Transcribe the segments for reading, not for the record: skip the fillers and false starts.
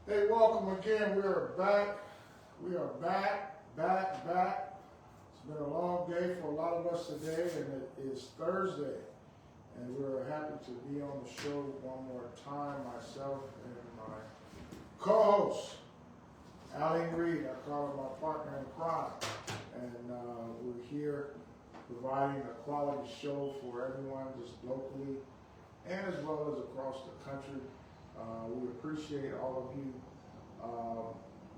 Hey, welcome again. We are back. We are back. It's been a long day for a lot of us today, and it is Thursday. And we're happy to be on the show one more time, myself and my co-host, Aline Reed. I call her my partner in crime. And we're here providing a quality show for everyone, just locally and as well as across the country. We appreciate all of you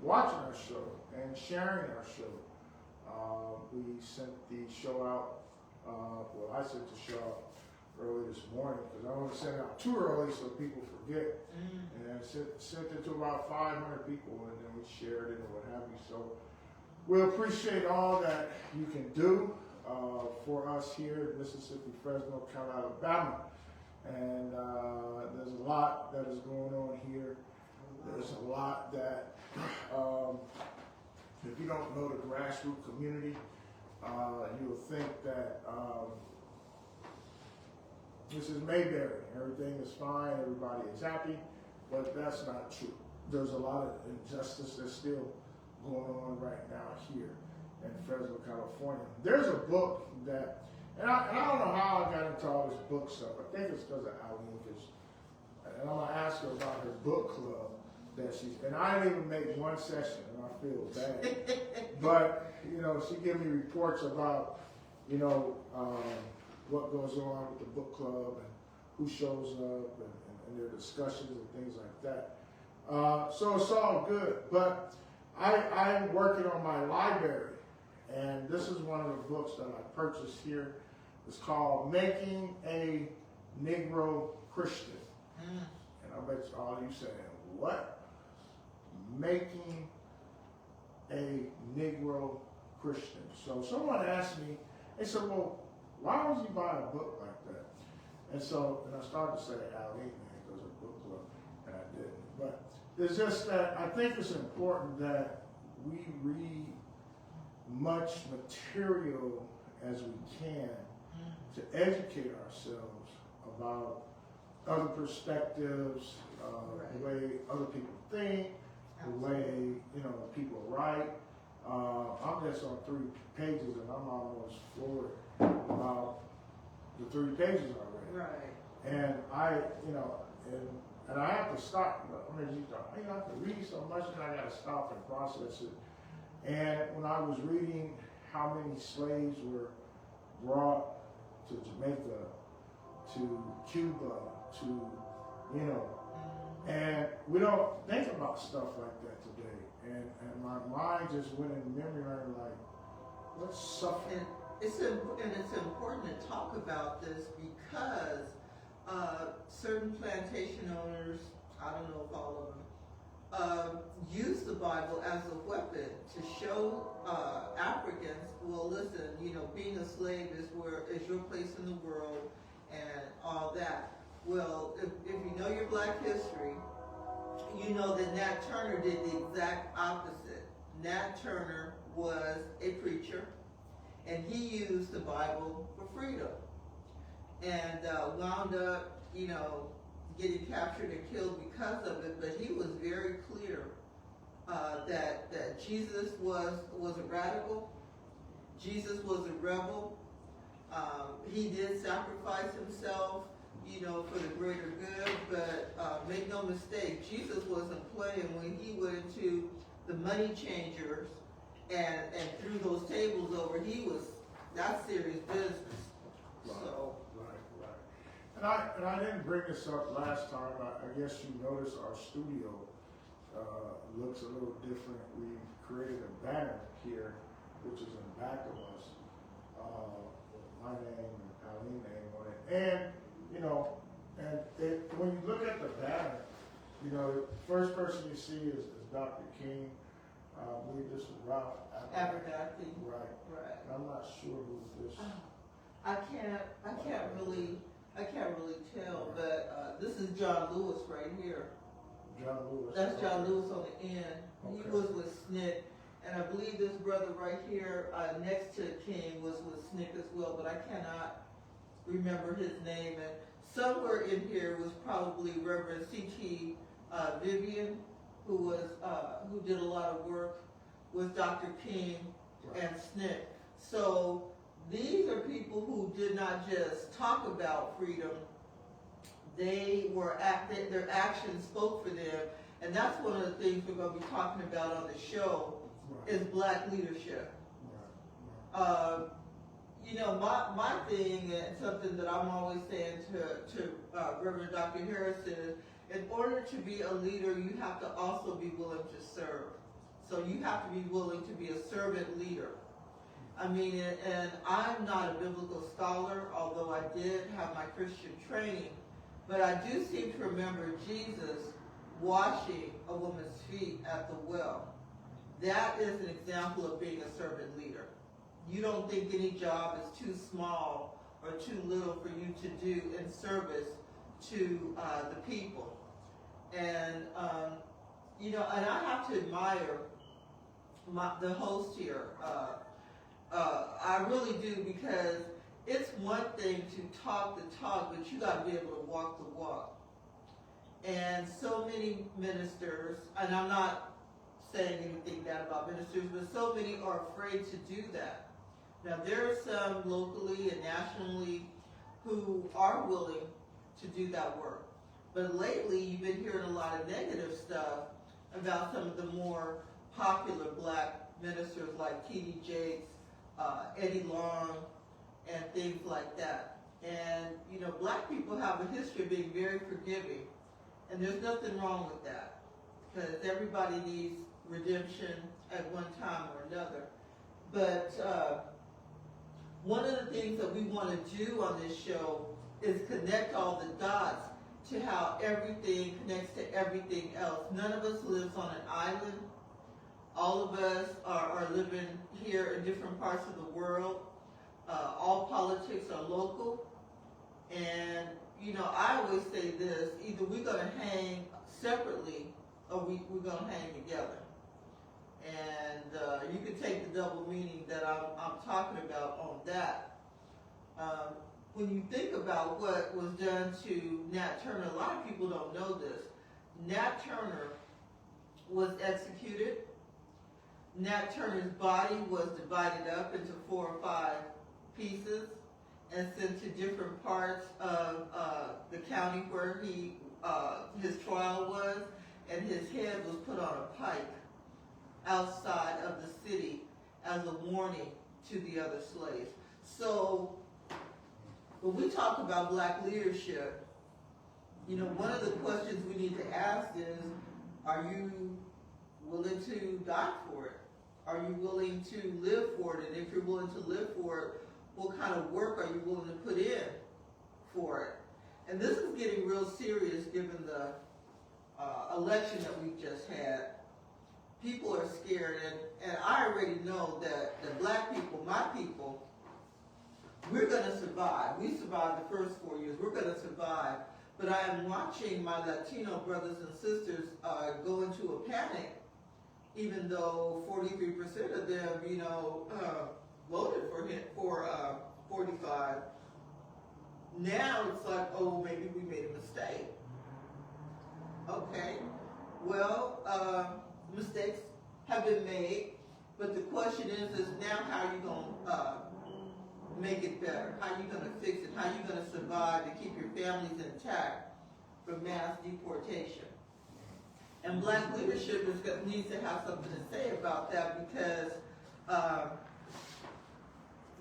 watching our show and sharing our show. We sent the show out, I sent the show out early this morning because I don't want to send it out too early so people forget. And I sent it to about 500 people, and then we shared it and what have you. So we appreciate all that you can do for us here in Mississippi, Fresno, County, Alabama. And there's a lot that is going on here. There's a lot that, if you don't know the grassroots community, you'll think that this is Mayberry. Everything is fine, everybody is happy, but that's not true. There's a lot of injustice that's still going on right now here in Fresno, California. There's a book that, and I don't know how I got into all this book stuff. I think it's because of Aline, and I'm gonna ask her about her book club that she's. And I didn't even make one session, and I feel bad. But she gave me reports about what goes on with the book club and who shows up and their discussions and things like that. So it's all good. But I'm working on my library, and this is one of the books that I purchased here. It's called Making a Negro Christian. And I bet all of you saying, what? Making a Negro Christian. So someone asked me, they said, well, why would you buy a book like that? And I started to say, Aline, man, because of book club, and I didn't. But it's just that I think it's important that we read much material as we can to educate ourselves about other perspectives, the way other people think, the way people write. I'm just on 3 pages, and I'm almost floored about the 3 pages already. Right. And and I have to stop. I have to read so much, and I got to stop and process it. And when I was reading how many slaves were brought to Jamaica, to Cuba, to and we don't think about stuff like that today. And my mind just went in memory lane like, what's suffering? And it's important to talk about this because certain plantation owners, I don't know if all of them, use the Bible as a weapon to show Africans, well, listen, being a slave is your place in the world and all that. Well, if you know your Black history, you know that Nat Turner did the exact opposite. Nat Turner was a preacher, and he used the Bible for freedom, and wound up, getting captured and killed because of it. But he was very clear that Jesus was a radical. Jesus was a rebel. He did sacrifice himself, for the greater good, but make no mistake, Jesus wasn't playing when he went into the money changers and threw those tables over. That's serious business. Right, So. Right. And I didn't bring this up last time. I guess you noticed our studio looks a little different. We created a banner here, which is in back of us, with my name and Aline's name on it. And when you look at the banner, the first person you see is Dr. King. I believe this is Ralph Abernathy. Right. I'm not sure who this. I can't really tell, but this is John Lewis right here. John Lewis. That's John Lewis on the end. Okay. He was with SNCC, and I believe this brother right here next to King was with SNCC as well, but I cannot remember his name. And somewhere in here was probably Reverend C.T. Vivian, who did a lot of work with Dr. King Right. and SNCC. So these are people who did not just talk about freedom, their actions spoke for them, and that's one of the things we're going to be talking about on the show, Right. is black leadership. Right. You know, my thing, and something that I'm always saying to Reverend Dr. Harris is, in order to be a leader, you have to also be willing to serve. So you have to be willing to be a servant leader. I mean, and I'm not a biblical scholar, although I did have my Christian training, but I do seem to remember Jesus washing a woman's feet at the well. That is an example of being a servant leader. You don't think any job is too small or too little for you to do in service to the people. And, you know, and I have to admire the host here. I really do, because it's one thing to talk the talk, but you got to be able to walk the walk. And so many ministers, and I'm not saying anything bad about ministers, but so many are afraid to do that. Now, there are some locally and nationally who are willing to do that work. But lately, you've been hearing a lot of negative stuff about some of the more popular black ministers like T.D. Jakes, Eddie Long, and things like that. And, you know, black people have a history of being very forgiving. And there's nothing wrong with that, because everybody needs redemption at one time or another. But one of the things that we want to do on this show is connect all the dots to how everything connects to everything else. None of us lives on an island. All of us are living here in different parts of the world. All politics are local. And, you know, I always say this, either we're going to hang separately or we're going to hang together. And you can take the double meaning that I'm talking about on that. When you think about what was done to Nat Turner, a lot of people don't know this. Nat Turner was executed. Nat Turner's body was divided up into 4 or 5 pieces and sent to different parts of the county where his trial was, and his head was put on a pike outside of the city as a warning to the other slaves. So when we talk about black leadership, you know, one of the questions we need to ask is, are you willing to die for it? Are you willing to live for it? And if you're willing to live for it, what kind of work are you willing to put in for it? And this is getting real serious given the election that we've just had. People are scared, and I already know that the black people, my people, we're going to survive. We survived the first 4 years. We're going to survive. But I am watching my Latino brothers and sisters go into a panic, even though 43% of them, you know, voted for him for 45. Now it's like, oh, maybe we made a mistake. Okay, well, mistakes have been made, but the question is now how are you going to make it better? How are you going to fix it? How are you going to survive and keep your families intact from mass deportation? And black leadership needs to have something to say about that, because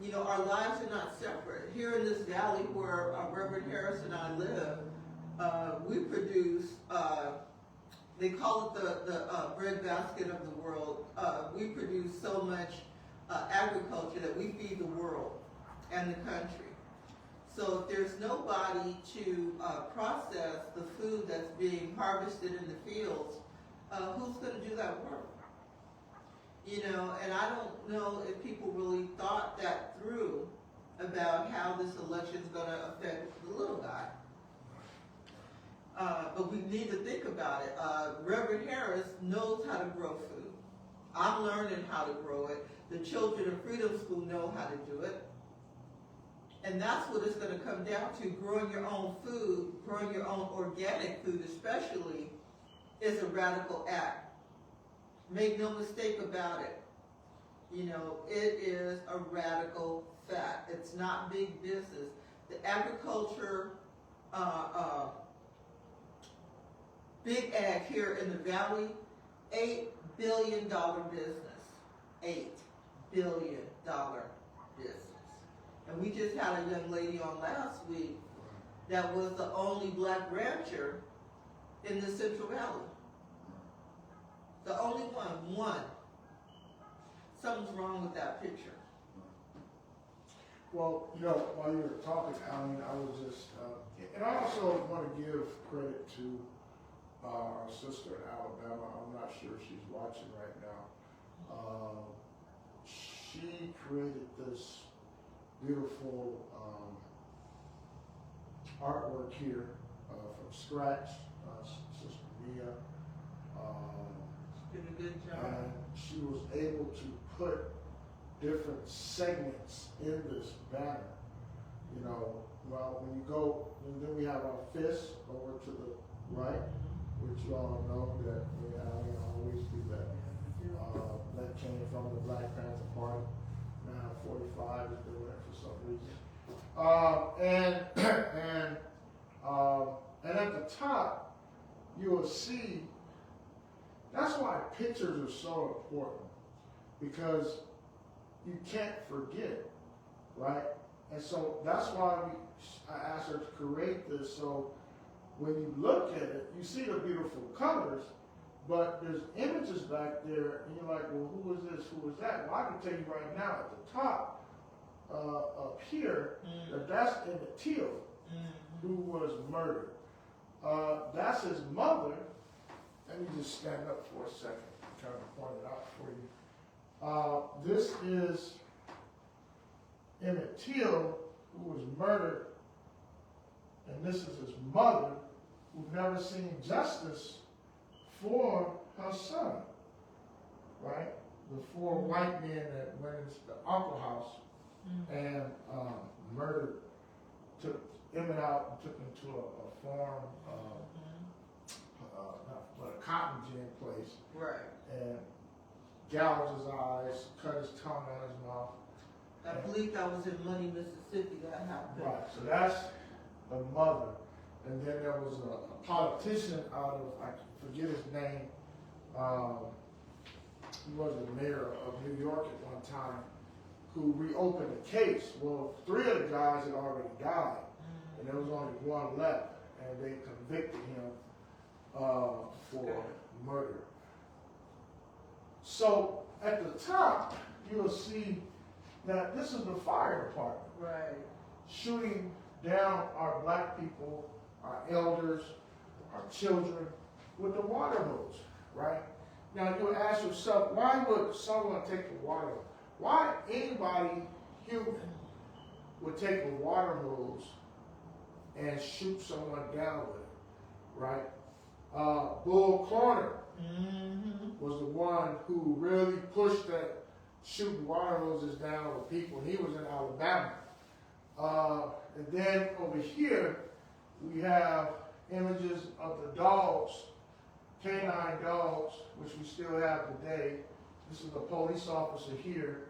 you know, our lives are not separate. Here in this valley where Reverend Harris and I live, we produce, they call it the breadbasket of the world. We produce so much agriculture that we feed the world and the country. So if there's nobody to process the food that's being harvested in the fields, who's going to do that work? You know, and I don't know if people really thought that through about how this election is going to affect the little guy. But we need to think about it. Reverend Harris knows how to grow food. I'm learning how to grow it. The children of Freedom School know how to do it. And that's what it's going to come down to, growing your own food, growing your own organic food especially, is a radical act. Make no mistake about it. You know, it is a radical fact. It's not big business. The agriculture, big ag here in the valley, $8 billion business. $8 billion business. And we just had a young lady on last week that was the only black rancher in the Central Valley. The only one. Something's wrong with that picture. Well, you know, while you were talking, Aline, I was just, and I also want to give credit to our sister in Alabama. I'm not sure if she's watching right now. She created this beautiful artwork here from scratch, Sister Mia. Did a good job. And she was able to put different segments in this banner. You know, well, when you go, and then we have our fist over to the right, which you all know that we always do that. That came from the Black Panther Party. Now 45 is doing it for some reason. And at the top, you will see. That's why pictures are so important, because you can't forget, right? And so that's why I asked her to create this. So when you look at it, you see the beautiful colors, but there's images back there, and you're like, well, who is this? Who is that? Well, I can tell you right now at the top, up here, that's Emmett Till, who was murdered. That's his mother. Let me just stand up for a second. I'm trying to point it out for you. This is Emmett Till, who was murdered, and this is his mother, who've never seen justice for her son, right? The four white men that went into the Uncle House and murdered, took Emmett out and took him to a farm, a cotton gin place, Right. and gouged his eyes, cut his tongue out his mouth. I believe that was in Money, Mississippi that happened. Right, so that's the mother. And then there was a politician out of, I forget his name, he was the mayor of New York at one time, who reopened the case. Well, 3 of the guys had already died, and there was only 1 left, and they convicted him for murder. So at the top, you'll see that this is the fire department. Right. Shooting down our black people, our elders, our children, with the water hose, right? Now you ask yourself, why would someone take a water hose? Why anybody human would take a water hose and shoot someone down with it, right? Bull Corner was the one who really pushed that shooting water hoses down with people. He was in Alabama. And then over here, we have images of the dogs, canine dogs, which we still have today. This is a police officer here,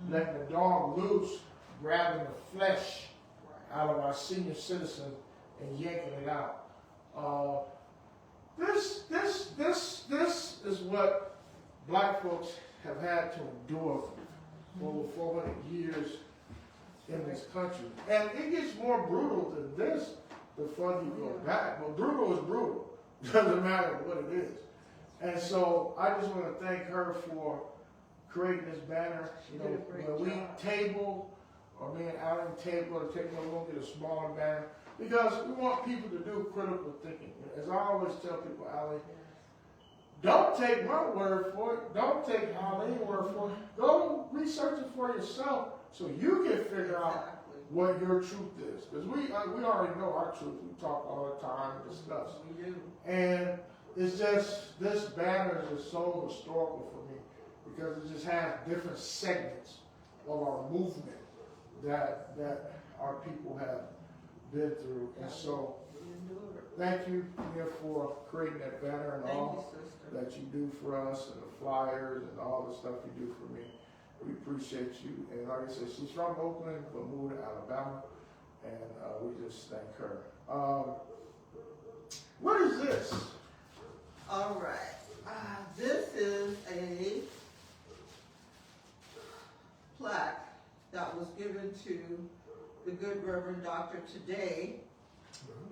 letting the dog loose, grabbing the flesh out of our senior citizen and yanking it out. This is what black folks have had to endure for over 400 years in this country. And it gets more brutal than this the further you go back. But brutal is brutal. Doesn't matter what it is. And so I just want to thank her for creating this banner. You know, when we table, or me and Alan table, or take a look at a smaller banner, because we want people to do critical thinking. As I always tell people, Alan, don't take my word for it. Don't take Aline's word for it. Go research it for yourself so you can figure out what your truth is. Because we already know our truth. We talk all the time and discuss. We do. And it's just, this banner is just so historical for me because it just has different segments of our movement that our people have been through. And so thank you, Mia, for creating that banner and Thank you, all sister. that you do for us and the flyers and all the stuff you do for me. We appreciate you. And like I said, she's from Oakland, but moved to Alabama, and we just thank her. What is this? All right. This is a plaque that was given to the good Reverend Doctor today.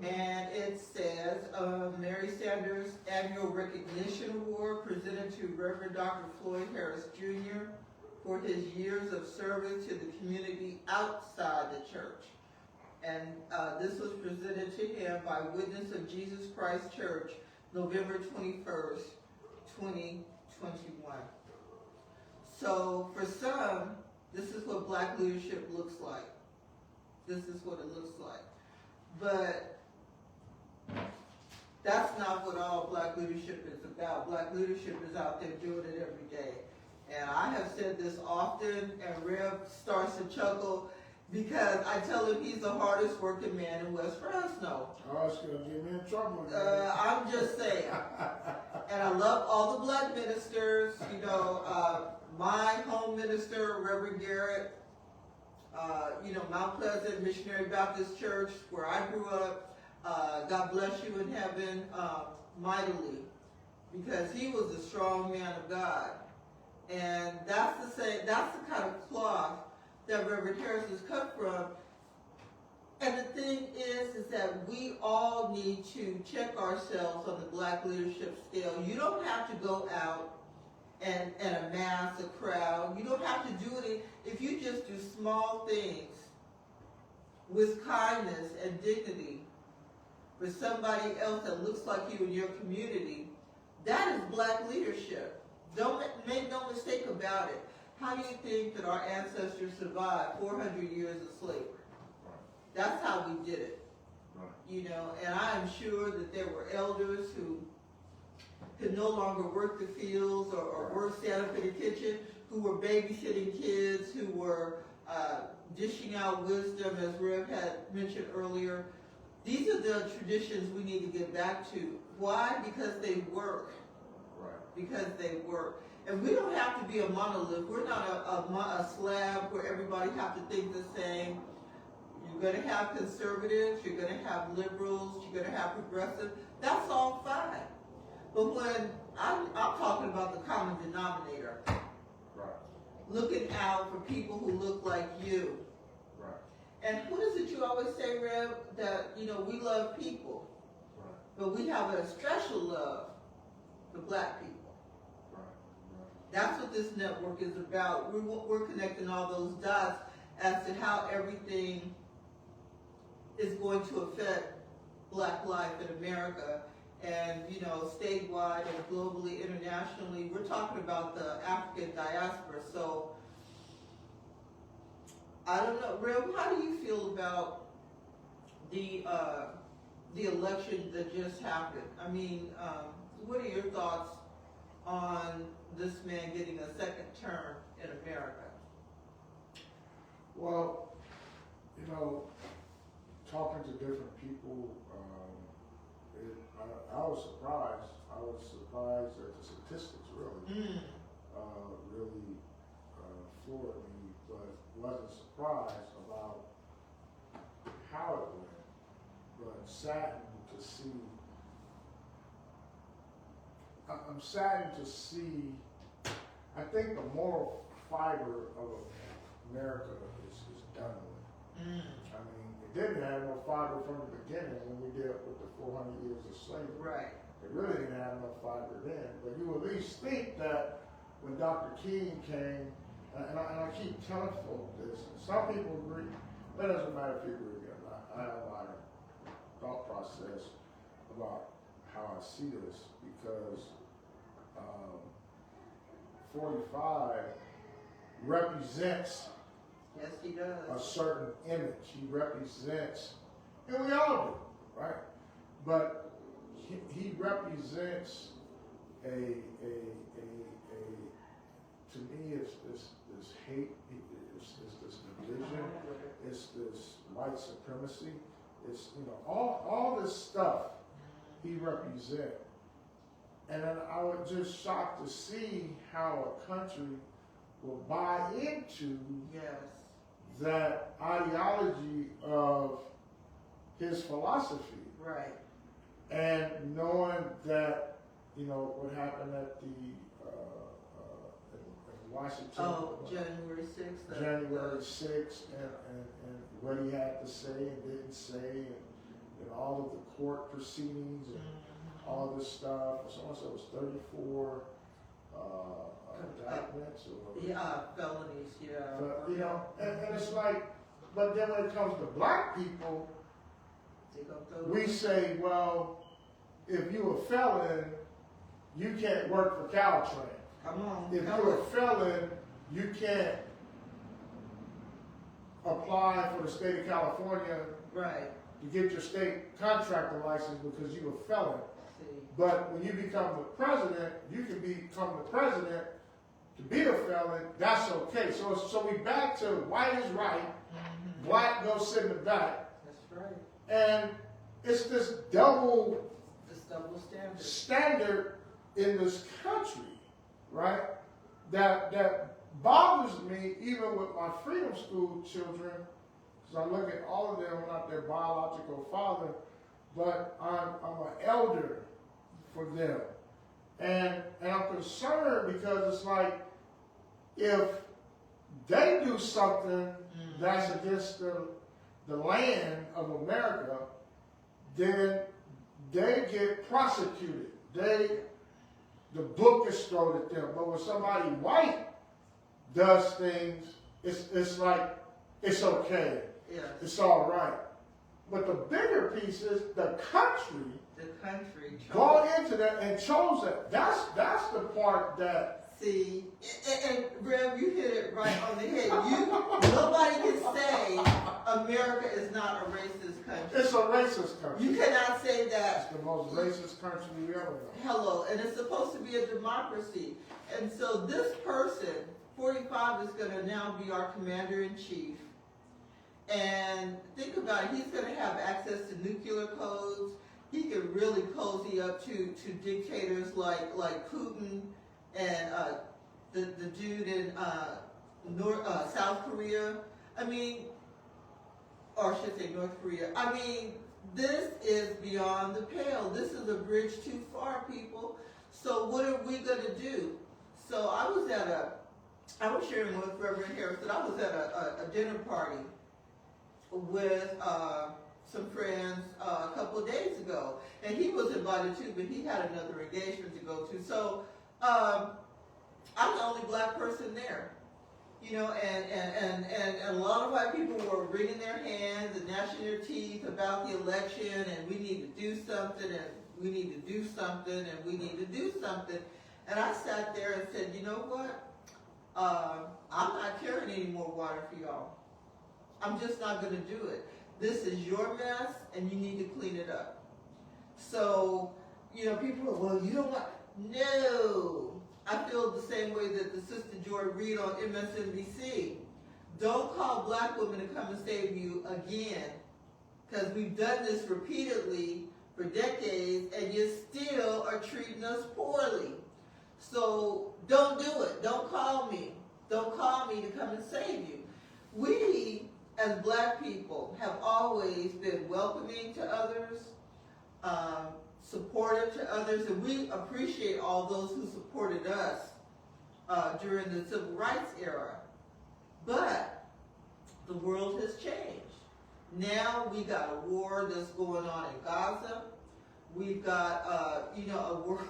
And it says, Mary Sanders Annual Recognition Award presented to Reverend Dr. Floyd Harris Jr. for his years of service to the community outside the church. And this was presented to him by Witness of Jesus Christ Church, November 21st, 2021. So for some, this is what Black leadership looks like. This is what it looks like. But that's not what all Black leadership is about. Black leadership is out there doing it every day. And I have said this often, and Rev starts to chuckle because I tell him he's the hardest working man in West Fresno. Oh, it's going to get me in trouble. I'm just saying. And I love all the Black ministers. You know, my home minister, Reverend Garrett, Mount Pleasant Missionary Baptist Church, where I grew up. God bless you in heaven mightily, because he was a strong man of God. And that's the kind of cloth that Reverend Harris is cut from. And the thing is that we all need to check ourselves on the Black leadership scale. You don't have to go out and amass a crowd. You don't have to do it if you just do small things with kindness and dignity for somebody else that looks like you in your community. That is Black leadership. Don't make no mistake about it. How do you think that our ancestors survived 400 years of slavery? That's how we did it. You know, and I am sure that there were elders who could no longer work the fields or stand up in the kitchen, who were babysitting kids, who were dishing out wisdom, as Rev had mentioned earlier. These are the traditions we need to get back to. Why? Because they work. Because they work. And we don't have to be a monolith. We're not a slab where everybody have to think the same. You're going to have conservatives, you're going to have liberals, you're going to have progressives. That's all fine. But when I'm talking about the common denominator, looking out for people who look like you. And what is it you always say, Rev? That, we love people, but we have a special love for Black people. That's what this network is about. We're connecting all those dots as to how everything is going to affect Black life in America. And, statewide and globally, internationally, we're talking about the African diaspora. So, I don't know, Rev, how do you feel about the election that just happened? I mean, what are your thoughts on this man getting a second term in America? Well, talking to different people, I was surprised. I was surprised at the statistics, really. Really floored me, but wasn't surprised about how it went, but saddened to see. I'm saddened to see. I think the moral fiber of America is done with. I mean, it didn't have no fiber from the beginning when we dealt with the 400 years of slavery. Right. It really didn't have no fiber then. But you at least think that when Dr. King came, and I keep telling folk this, and some people agree, but it doesn't matter if you agree or not. I have my thought process about how I see this, because 45 represents Yes, he does. a certain image. He represents, and we all do, right? But he represents a to me, it's this hate, it's this division, it's this white supremacy, it's all this stuff he represents. And then I was just shocked to see how a country will buy into Yes. that ideology of his philosophy. Right. And knowing that, you know, what happened at the in Washington. Oh, January 6th. January 6th, and what he had to say and didn't say, and all of the court proceedings and all this stuff. Someone said it was 34 indictments or Yeah, felonies, yeah. But, you know, and it's like, but then when it comes to black people, They gonna throw we say, well, if you're a felon, you can't work for Caltrain. Come on. If come you're on. a felon, you can't apply for the state of California Right. to get your state contractor license because you're a felon. See. But when you become the president, you can become the president to be a felon. That's okay. So we back to white is right, black goes sit in the back, That's right. and it's this double This double standard. standard in this country, right? That bothers me even with my freedom school children, because I look at all of them, I'm not their biological father, but I'm an elder for them. And I'm concerned because it's like, if they do something that's against the land of America, then they get prosecuted. The book is thrown at them. But when somebody white does things, it's like, it's okay. Yes. It's all right. But the bigger piece is the country The country. gone into that and chose that. That's the part that, See, and Rev, you hit it right on the head. Nobody can say America is not a racist country. it's a racist country. You cannot say that. It's the most racist country we ever know. Hello, and it's supposed to be a democracy. And so this person, 45, is going to now be our commander-in-chief. And think about it, he's going to have access to nuclear codes. He can really cozy up to dictators like Putin and the dude in South Korea. I mean, or I should say North Korea. I mean, this is beyond the pale. This is a bridge too far, people. So what are we going to do? So I was sharing with Reverend Harrison, I was at a dinner party with some friends a couple of days ago. And he was invited too, but he had another engagement to go to. So I'm the only black person there. You know, and a lot of white people were wringing their hands and gnashing their teeth about the election, and we need to do something, and we need to do something, and we need to do something. And I sat there and said, you know what? I'm not carrying any more water for y'all. I'm just not going to do it. This is your mess, and you need to clean it up. So, you know, people are, well, you don't want, no. I feel the same way that the Sister Joy Reid on MSNBC. Don't call black women to come and save you again, because we've done this repeatedly for decades, and you still are treating us poorly. So don't do it. Don't call me. Don't call me to come and save you. We, as black people, have always been welcoming to others, supportive to others, and we appreciate all those who supported us during the civil rights era. But the world has changed. Now we got a war that's going on in Gaza. We've got, a war.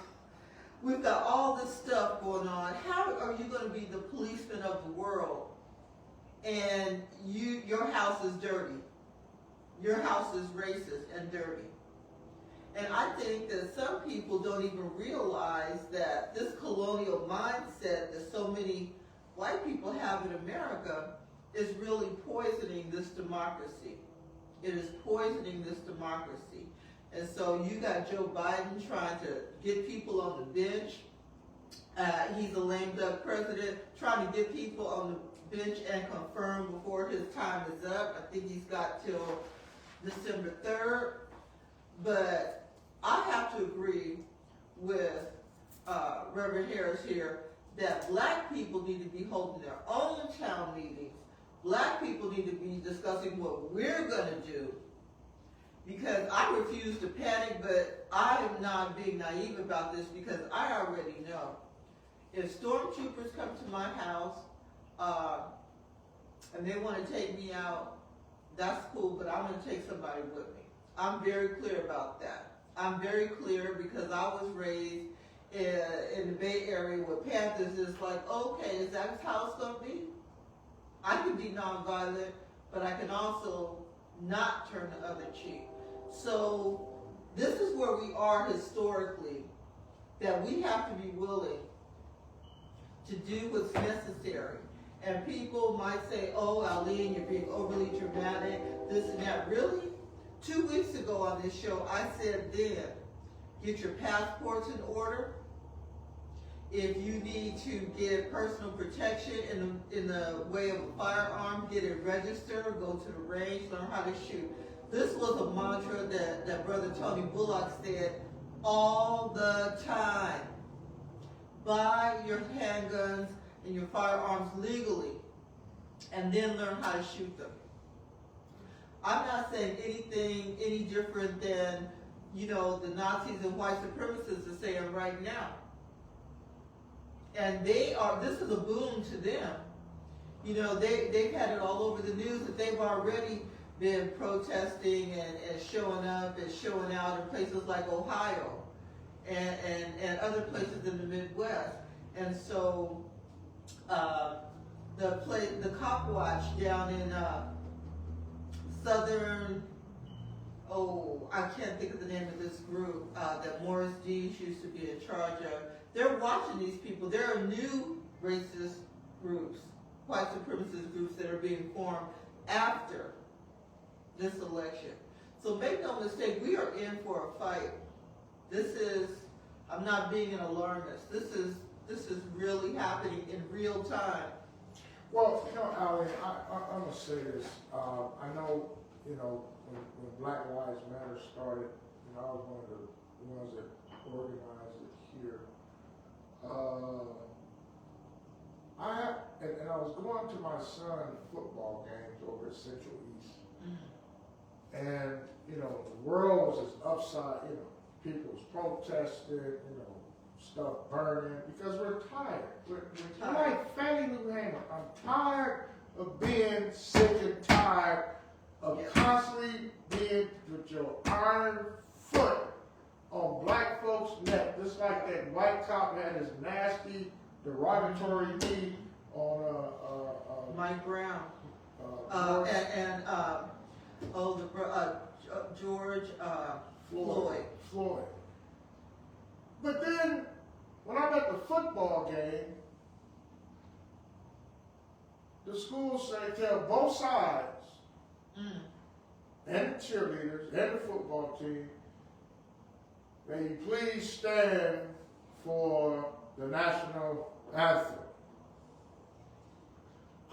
We've got all this stuff going on. How are you going to be the policeman of the world and your house is dirty? Your house is racist and dirty. And I think that some people don't even realize that this colonial mindset that so many white people have in America is really poisoning this democracy. It is poisoning this democracy. And so you got Joe Biden trying to get people on the bench. He's a lame duck president, trying to get people on the bench and confirm before his time is up. I think he's got till December 3rd. But I have to agree with Reverend Harris here that black people need to be holding their own town meetings. Black people need to be discussing what we're going to do. Because I refuse to panic, but I am not being naive about this because I already know. If stormtroopers come to my house and they want to take me out, that's cool, but I'm going to take somebody with me. I'm very clear about that. I'm very clear because I was raised in the Bay Area where Panthers is like, okay, is that how it's going to be? I can be nonviolent, but I can also not turn the other cheek. So this is where we are historically, that we have to be willing to do what's necessary. And people might say, oh, Aline, you're being overly dramatic, this and that. Really? 2 weeks ago on this show, I said then, get your passports in order. If you need to get personal protection in the way of a firearm, get it registered, go to the range, learn how to shoot. This was a mantra that Brother Tony Bullock said all the time. Buy your handguns and your firearms legally, and then learn how to shoot them. I'm not saying anything any different than, the Nazis and white supremacists are saying right now. And this is a boon to them. They've had it all over the news that they've already been protesting and showing up and showing out in places like Ohio and other places in the Midwest. And so the Cop Watch down in southern, I can't think of the name of this group that Morris Dees used to be in charge of. They're watching these people. There are new racist groups, white supremacist groups that are being formed after this election. So make no mistake, we are in for a fight. I'm not being an alarmist. This is really happening in real time. Well, Aline, I'm going to say this. I know, when Black Lives Matter started, I was one of the ones that organized it here. I was going to my son's football games over at Central East. Mm-hmm. And, the world was just upside, people was protesting, stuff burning, because we're tired. We're like Fannie Lou Hamer. I'm tired of being sick and tired of constantly being with your iron foot on black folks' neck, just like that white cop had his nasty, derogatory knee on Mike Brown. George Floyd. But then, when I'm at the football game, the schools tell both sides, and the cheerleaders, and the football team, may you please stand for the national anthem.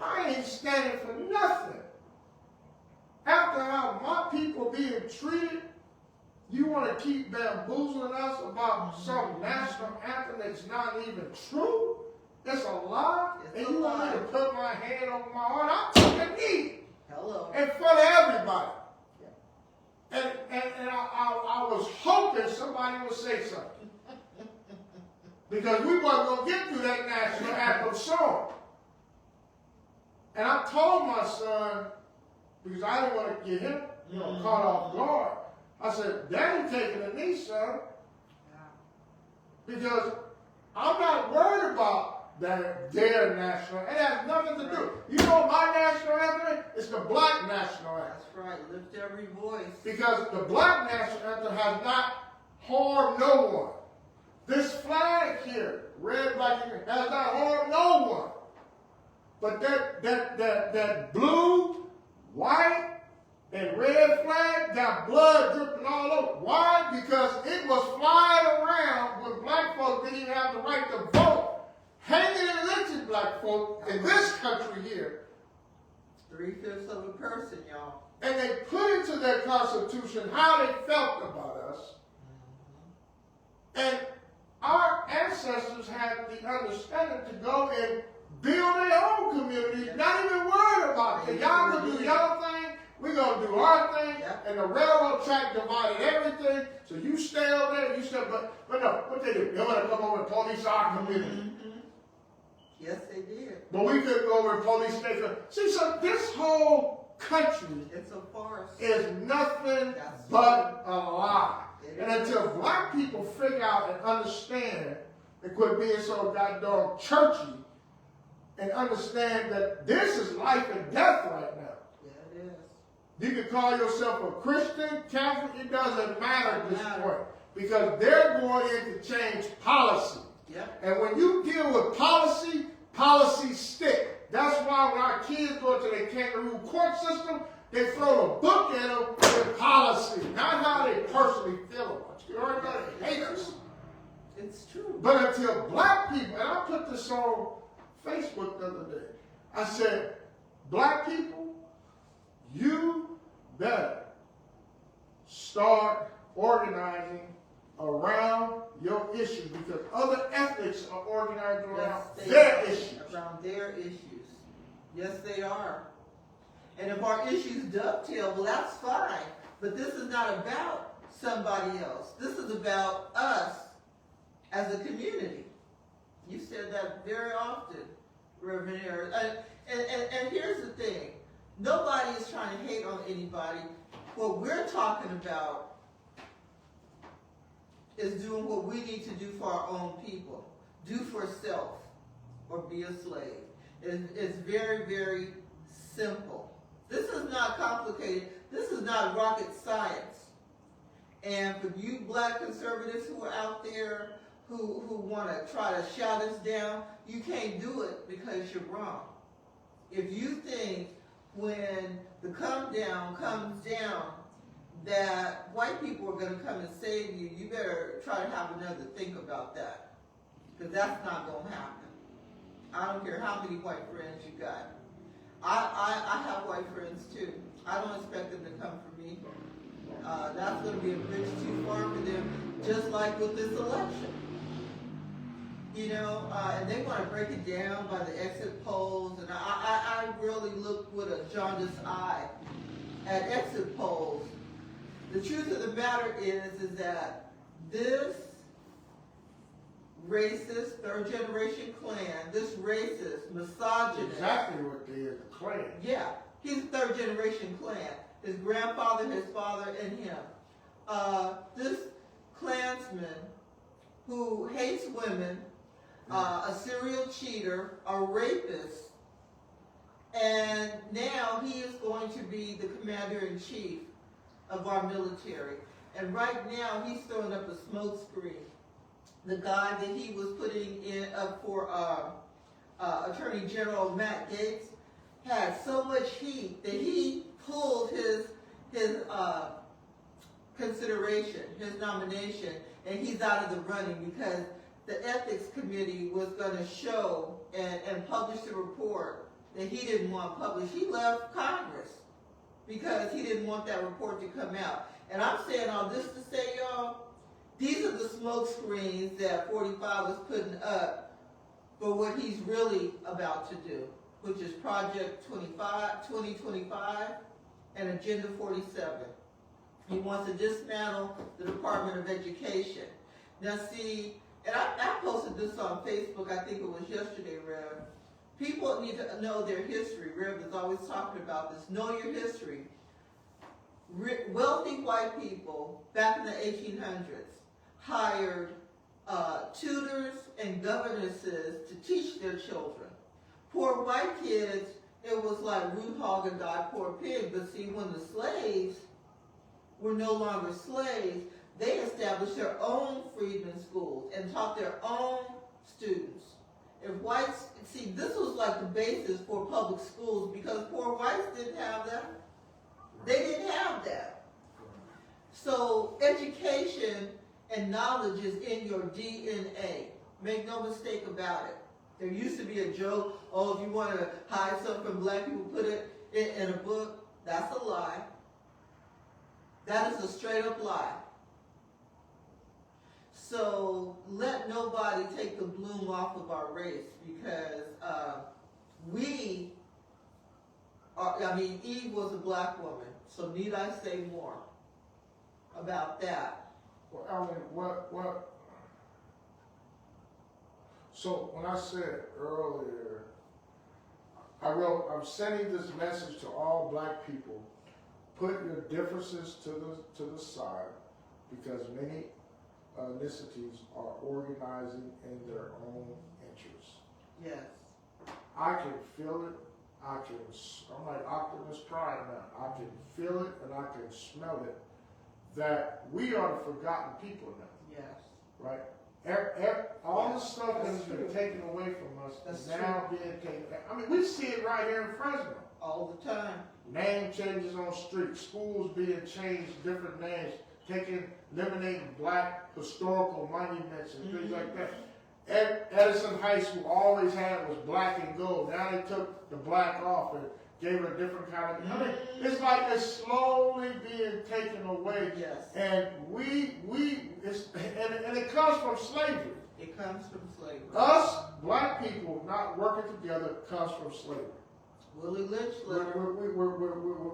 I ain't standing for nothing. After how my people being treated, you want to keep bamboozling us about some national anthem that's not even true? It's a lie? And you want me to put my hand over my heart? I'm taking a knee. Hello. In front of everybody. Yeah. And I was hoping somebody would say something. Because we wasn't going to get through that national anthem song. And I told my son, because I didn't want to get him caught off guard, I said, Daddy taking a knee, son. Because I'm not worried about their national. It has nothing to do. You know my national anthem? It's the black national anthem. That's right. Lift every voice. Because the black national anthem has not harmed no one. This flag here, red, black, and green, has not harmed no one. But that blue, white, and red flag got blood dripping all over. Why? Because it was flying around when black folks didn't even have the right to vote, hanging and lynching black folk in this country here. 3/5 of a person, y'all. And they put into their constitution how they felt about us. And our ancestors had the understanding to go and build their own communities, not even worried about it. Y'all gonna do y'all thing, we're gonna do our thing, and the railroad track divided everything, so you stay over there, you stay, but no, what they do? They want to come over and police our community. Yes, they did. But we couldn't go over and police station. See, so this whole country It's a farce. is nothing but a lie. And until black people figure out and understand and quit being so goddamn churchy and understand that this is life and death right now. Yeah, it is. You can call yourself a Christian, Catholic, it doesn't matter at this point. Because they're going in to change policy. Yep. And when you deal with policy, policies stick. That's why when our kids go to the kangaroo court system, they throw a book at them with policy, not how they personally feel about you. Everybody hates us. It's true. But until black people, and I put this on Facebook the other day, I said, black people, you better start organizing around your issues, because other ethnics are organized around their issues. Around their issues. Yes, they are. And if our issues dovetail, well, that's fine. But this is not about somebody else. This is about us as a community. You said that very often, Reverend Harris. And here's the thing. Nobody is trying to hate on anybody. What we're talking about is doing what we need to do for our own people. Do for self or be a slave. It's very, very simple. This is not complicated. This is not rocket science. And for you black conservatives who are out there who want to try to shout us down, you can't do it because you're wrong. If you think when the come down comes down that white people are going to come and save you, you better try to have another think about that. Because that's not going to happen. I don't care how many white friends you got. I have white friends too. I don't expect them to come for me. That's going to be a bridge too far for them, just like with this election. You know, and they want to break it down by the exit polls, and I really look with a jaundiced eye at exit polls. The truth of the matter is that this racist, third-generation Klan, this racist, misogynist. Exactly what they is, the Klan. Yeah, he's a third-generation Klan. His grandfather, his father, and him. This Klansman who hates women, a serial cheater, a rapist, and now he is going to be the commander-in-chief of our military. And right now, he's throwing up a smoke screen. The guy that he was putting in up for Attorney General Matt Gaetz had so much heat that he pulled his consideration, his nomination, and he's out of the running because the ethics committee was going to show and publish the report that he didn't want published. He left Congress because he didn't want that report to come out. And I'm saying all this to say, y'all, these are the smoke screens that 45 was putting up for what he's really about to do, which is Project 2025 and Agenda 47. He wants to dismantle the Department of Education. Now see, and I posted this on Facebook, I think it was yesterday, Rev. People need to know their history. Rev is always talking about this. Know your history. Wealthy white people back in the 1800s hired tutors and governesses to teach their children. Poor white kids, it was like root hog and God poor pig. But see, when the slaves were no longer slaves, they established their own freedmen schools and taught their own students. If whites, see, this was like the basis for public schools because poor whites didn't have that. They didn't have that. So education and knowledge is in your DNA. Make no mistake about it. There used to be a joke, oh, if you want to hide something from black people, put it in a book. That's a lie. That is a straight up lie. So let nobody take the bloom off of our race, because we are, I mean, Eve was a black woman, so need I say more about that? Well, Aline, so when I said earlier, I'm sending this message to all black people: put your differences to the side, because many ethnicities are organizing in their own interests. Yes. I can feel it. I'm like Optimus Prime now. I can feel it and I can smell it. That we are the forgotten people now. Yes. Right? All the stuff that has been taken away from us is now being taken back. I mean, we see it right here in Fresno. All the time. Name changes on streets, schools being changed, different names, eliminating black historical monuments and things like that. Edison High School always had was black and gold. Now they took the black off and gave it a different kind of. I mean, it's like it's slowly being taken away. Yes. And and it comes from slavery. It comes from slavery. Us black people not working together comes from slavery. Willie Lynch.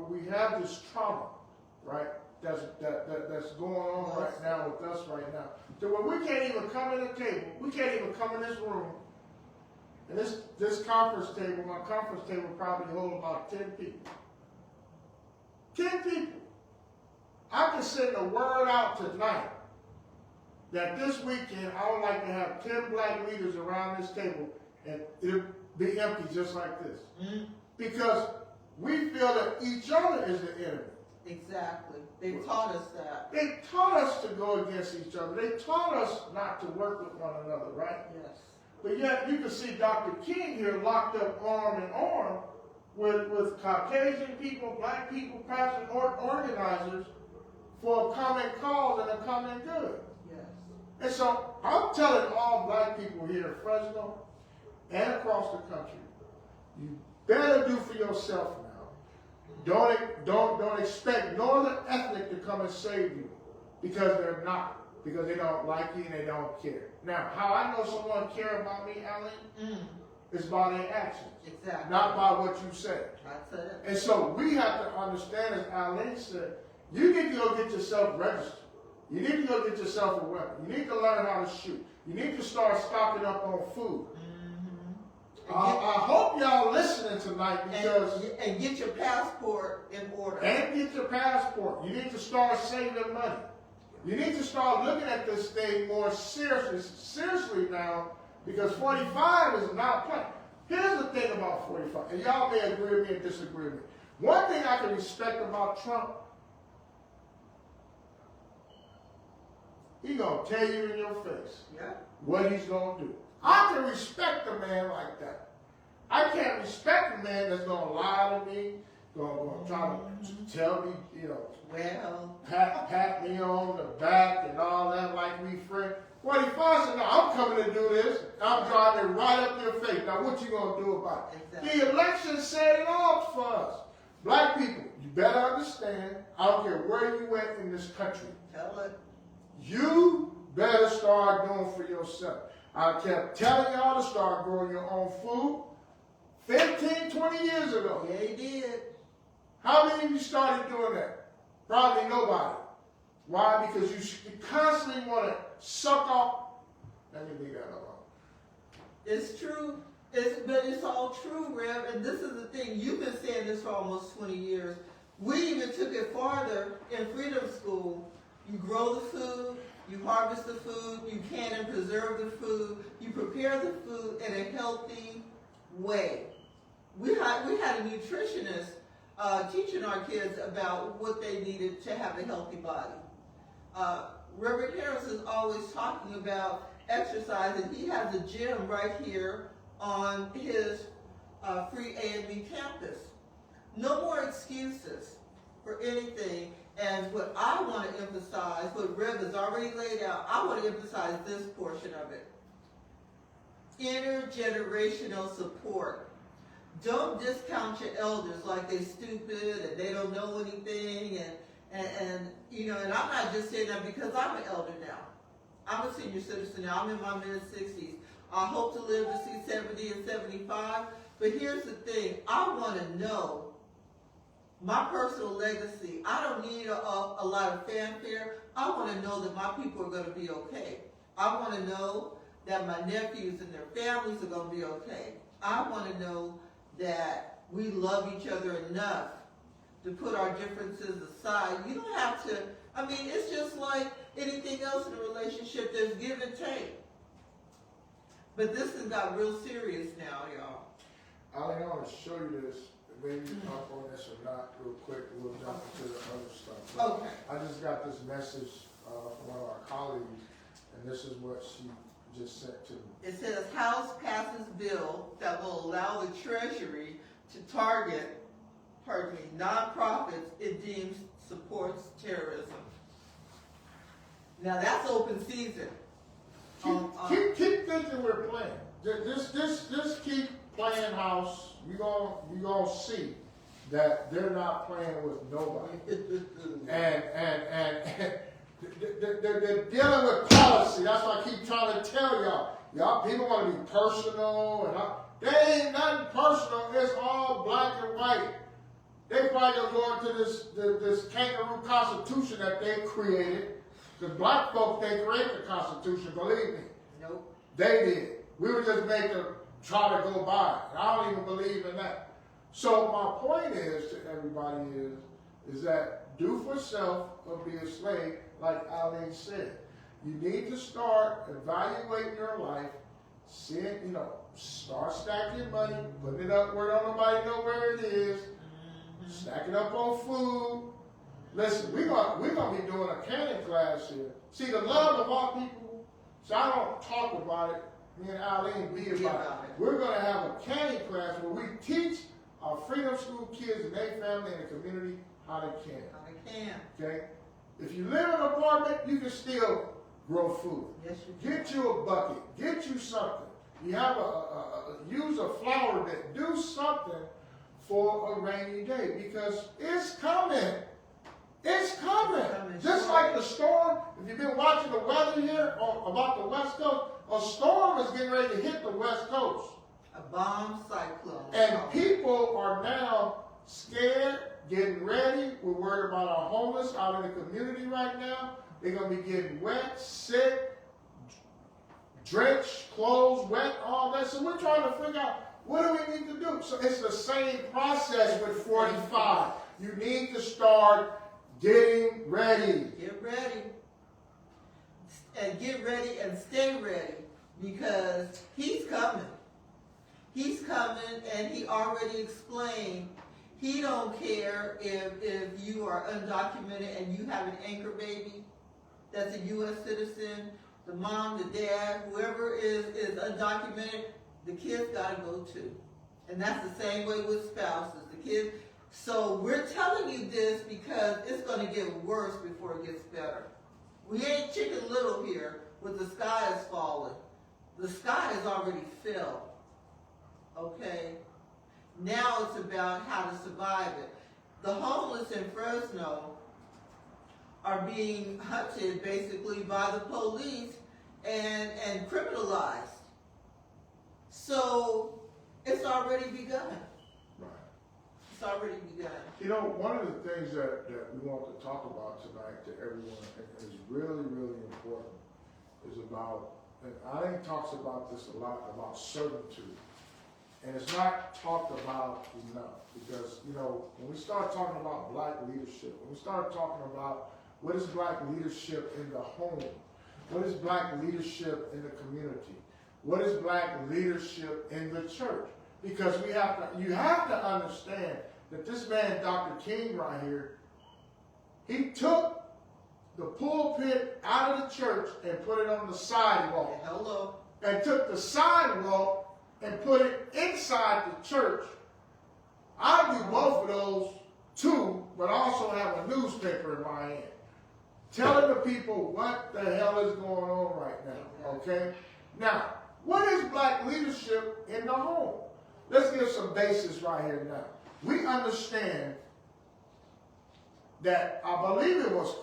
We have this trauma, right? That's going on right now with us right now. So when we can't even come in the table, we can't even come in this room. And this conference table, my conference table probably hold about 10 people. 10 people. I can send a word out tonight that this weekend I would like to have 10 black leaders around this table, and it'll be empty just like this. Mm-hmm. Because we feel that each other is the enemy. Exactly. They taught us that. They taught us to go against each other. They taught us not to work with one another, right? Yes. But yet you can see Dr. King here locked up arm in arm with Caucasian people, black people, pastors, organizers for a common cause and a common good. Yes. And so I'm telling all black people here in Fresno and across the country, you better do for yourself now. Don't expect no other ethnic to come and save you, because they're not, because they don't like you and they don't care. Now, how I know someone cares about me, Aline, is by their actions. Exactly. Not by what you say. That's it. And so we have to understand, as Aline said, you need to go get yourself registered. You need to go get yourself a weapon. You need to learn how to shoot. You need to start stocking up on food. I hope y'all listening tonight, because and get your passport in order. And get your passport. You need to start saving money. You need to start looking at this thing more seriously now, because 45 is not playing. Here's the thing about 45, and y'all may agree with me or disagree with me. One thing I can respect about Trump, he's gonna tell you in your face what he's gonna do. I can respect a man like that. I can't respect a man that's going to lie to me, going to try to tell me, pat me on the back and all that like we friends. 45 said, no, I'm coming to do this. I'm driving right up your face. Now, what you going to do about it? Exactly. The election set it off for us. Black people, you better understand, I don't care where you went in this country. Tell it. You better start doing for yourself. I kept telling y'all to start growing your own food 15, 20 years ago. Yeah, you did. How many of you started doing that? Probably nobody. Why? Because you constantly want to suck off. Let me leave that alone. It's true. But it's all true, Rev. And this is the thing. You've been saying this for almost 20 years. We even took it farther in Freedom School. You grow the food. You harvest the food, you can and preserve the food, you prepare the food in a healthy way. We had a nutritionist teaching our kids about what they needed to have a healthy body. Reverend Harris is always talking about exercise, and he has a gym right here on his free A&B campus. No more excuses for anything. And what I want to emphasize, what Rev has already laid out, I want to emphasize this portion of it. Intergenerational support. Don't discount your elders like they're stupid and they don't know anything. And I'm not just saying that because I'm an elder now. I'm a senior citizen now. I'm in my mid-60s. I hope to live to see 70 and 75. But here's the thing. I want to know my personal legacy. I don't need a lot of fanfare. I want to know that my people are going to be okay. I want to know that my nephews and their families are going to be okay. I want to know that we love each other enough to put our differences aside. You don't have to, I mean, it's just like anything else in a relationship. There's give and take. But this has got real serious now, y'all. Aline, I want to show you this. Maybe you talk on this or not real quick. We'll jump into the other stuff. But Okay. I just got this message from one of our colleagues, and this is what she just sent to me. It says House passes bill that will allow the Treasury to target, nonprofits it deems supports terrorism. Now that's open season. Keep thinking we're playing. Just keep playing house. You gonna see that they're not playing with nobody. and they're dealing with policy. That's why I keep trying to tell y'all. Y'all people want to be personal, and they ain't nothing personal. It's all black and white. They probably gonna go into this kangaroo constitution that they created. Because black folks, they create the Constitution, believe me. Nope. They did. We were just made to try to go by. I don't even believe in that. So my point is to everybody is that do for self or be a slave, like Aline said. You need to start evaluating your life, start stacking money, putting it up where don't nobody know where it is, stack it up on food. Listen, we're gonna be doing a canning class here. See, the love of our people, so I don't talk about it, me and Aline be about it. We're gonna have a canning class where we teach our Freedom School kids and their family and the community how to can. How they can. Okay? If you live in an apartment, you can still grow food. Yes, you can. Get you a bucket. Get you something. You have use a flower bed. Do something for a rainy day because it's coming. It's coming. Just like the storm, if you've been watching the weather here about the West Coast, a storm is getting ready to hit the West Coast. A bomb cyclone. And people are now scared, getting ready. We're worried about our homeless out in the community right now. They're going to be getting wet, sick, drenched, clothes wet, all that. So we're trying to figure out what do we need to do. So it's the same process with 45. You need to start getting ready. Get ready. And get ready and stay ready because he's coming. He's coming and he already explained he don't care if you are undocumented and you have an anchor baby that's a U.S. citizen, the mom, the dad, whoever is undocumented, the kids got to go too. And that's the same way with spouses. The kids. So we're telling you this because it's going to get worse before it gets better. We ain't Chicken Little here with the sky is falling. The sky is already filled. Okay? Now it's about how to survive it. The homeless in Fresno are being hunted basically by the police and criminalized. So it's already begun. Right. It's already begun. You know, one of the things that we want to talk about tonight to everyone and is really, really important is about, and Aline talks about this a lot, about servitude. And it's not talked about enough because, when we start talking about black leadership, when we start talking about what is black leadership in the home, what is black leadership in the community, what is black leadership in the church, because you have to understand that this man, Dr. King right here, he took the pulpit out of the church and put it on the sidewalk. Hello. And took the sidewalk and put it inside the church. I do both of those too, but I also have a newspaper in my hand. Telling the people what the hell is going on right now, okay? Now, what is black leadership in the home? Let's give some basis right here now. We understand that, I believe it was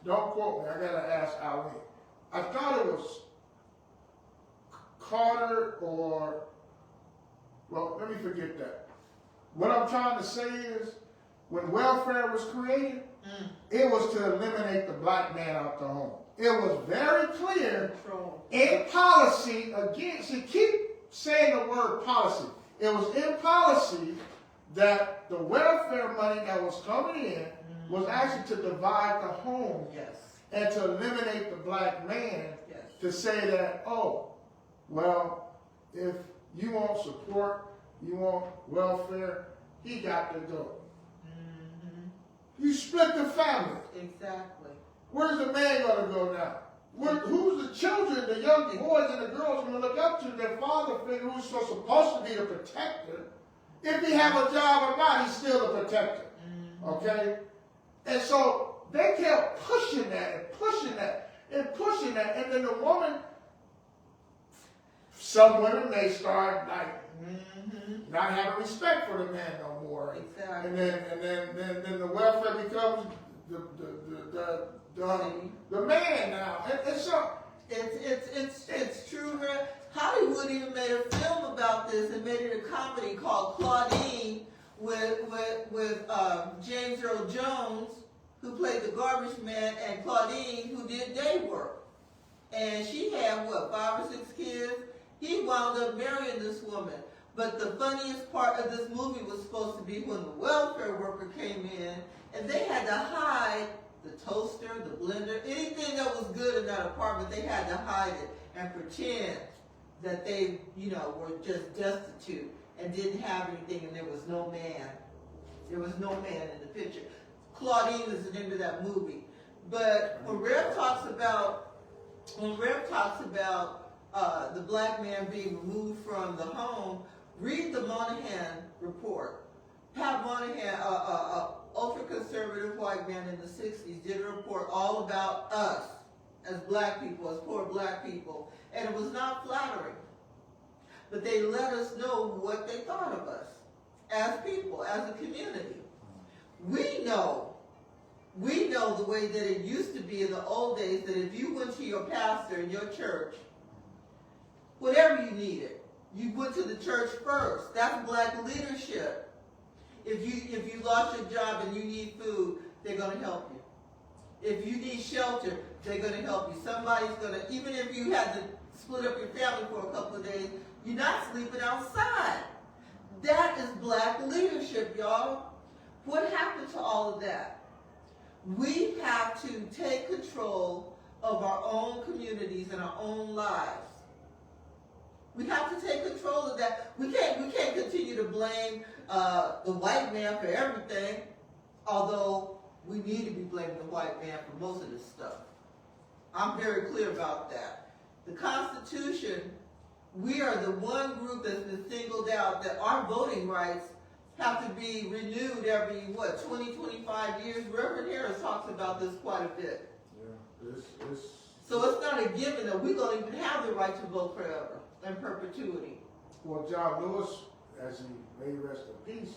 don't quote me, I gotta ask Aline. I thought it was Carter or, well, let me forget that. What I'm trying to say is, when welfare was created, it was to eliminate the black man out the home. It was very clear in policy, again, see, keep saying the word policy. It was in policy that the welfare money that was coming in was actually to divide the home and to eliminate the black man, to say that, oh, well, if you want support, you want welfare, he got to go. You split the family. Exactly. Where's the man going to go now? Who's the children, the young boys and the girls going to look up to their father figure who's supposed to be the protector? If he have a job or not, he's still the protector. Okay? And so they kept pushing that and pushing that and pushing that. And then the woman, some women, they start like not having respect for the man no more. Exactly. And then the welfare becomes the man now. And so it's true, man. Hollywood even made a film about this and made it a comedy called Claudine with James Earl Jones, who played the garbage man, and Claudine, who did day work. And she had, 5 or 6 kids? He wound up marrying this woman. But the funniest part of this movie was supposed to be when the welfare worker came in, and they had to hide the toaster, the blender, anything that was good in that apartment, they had to hide it and pretend that they, were just destitute and didn't have anything, and there was no man. There was no man in the picture. Claudine is the name of that movie. But when Rev talks about the black man being removed from the home, read the Moynihan report. Pat Moynihan, ultra-conservative white man in the 60s, did a report all about us as black people, as poor black people, and it was not flattering. But they let us know what they thought of us as people, as a community. We know the way that it used to be in the old days, that if you went to your pastor in your church, whatever you needed, you went to the church first. That's black leadership. If you lost your job and you need food, they're going to help you. If you need shelter, they're going to help you. Somebody's going to, even if you had to split up your family for a couple of days, you're not sleeping outside. That is black leadership, y'all. What happened to all of that? We have to take control of our own communities and our own lives. We have to take control of that. We can't continue to blame the white man for everything, although we need to be blaming the white man for most of this stuff. I'm very clear about that. The Constitution, we are the one group that's been singled out that our voting rights have to be renewed every, 20, 25 years? Reverend Harris talks about this quite a bit. Yeah, So it's not a given that we don't even have the right to vote forever in perpetuity. Well, John Lewis, as he may rest in peace,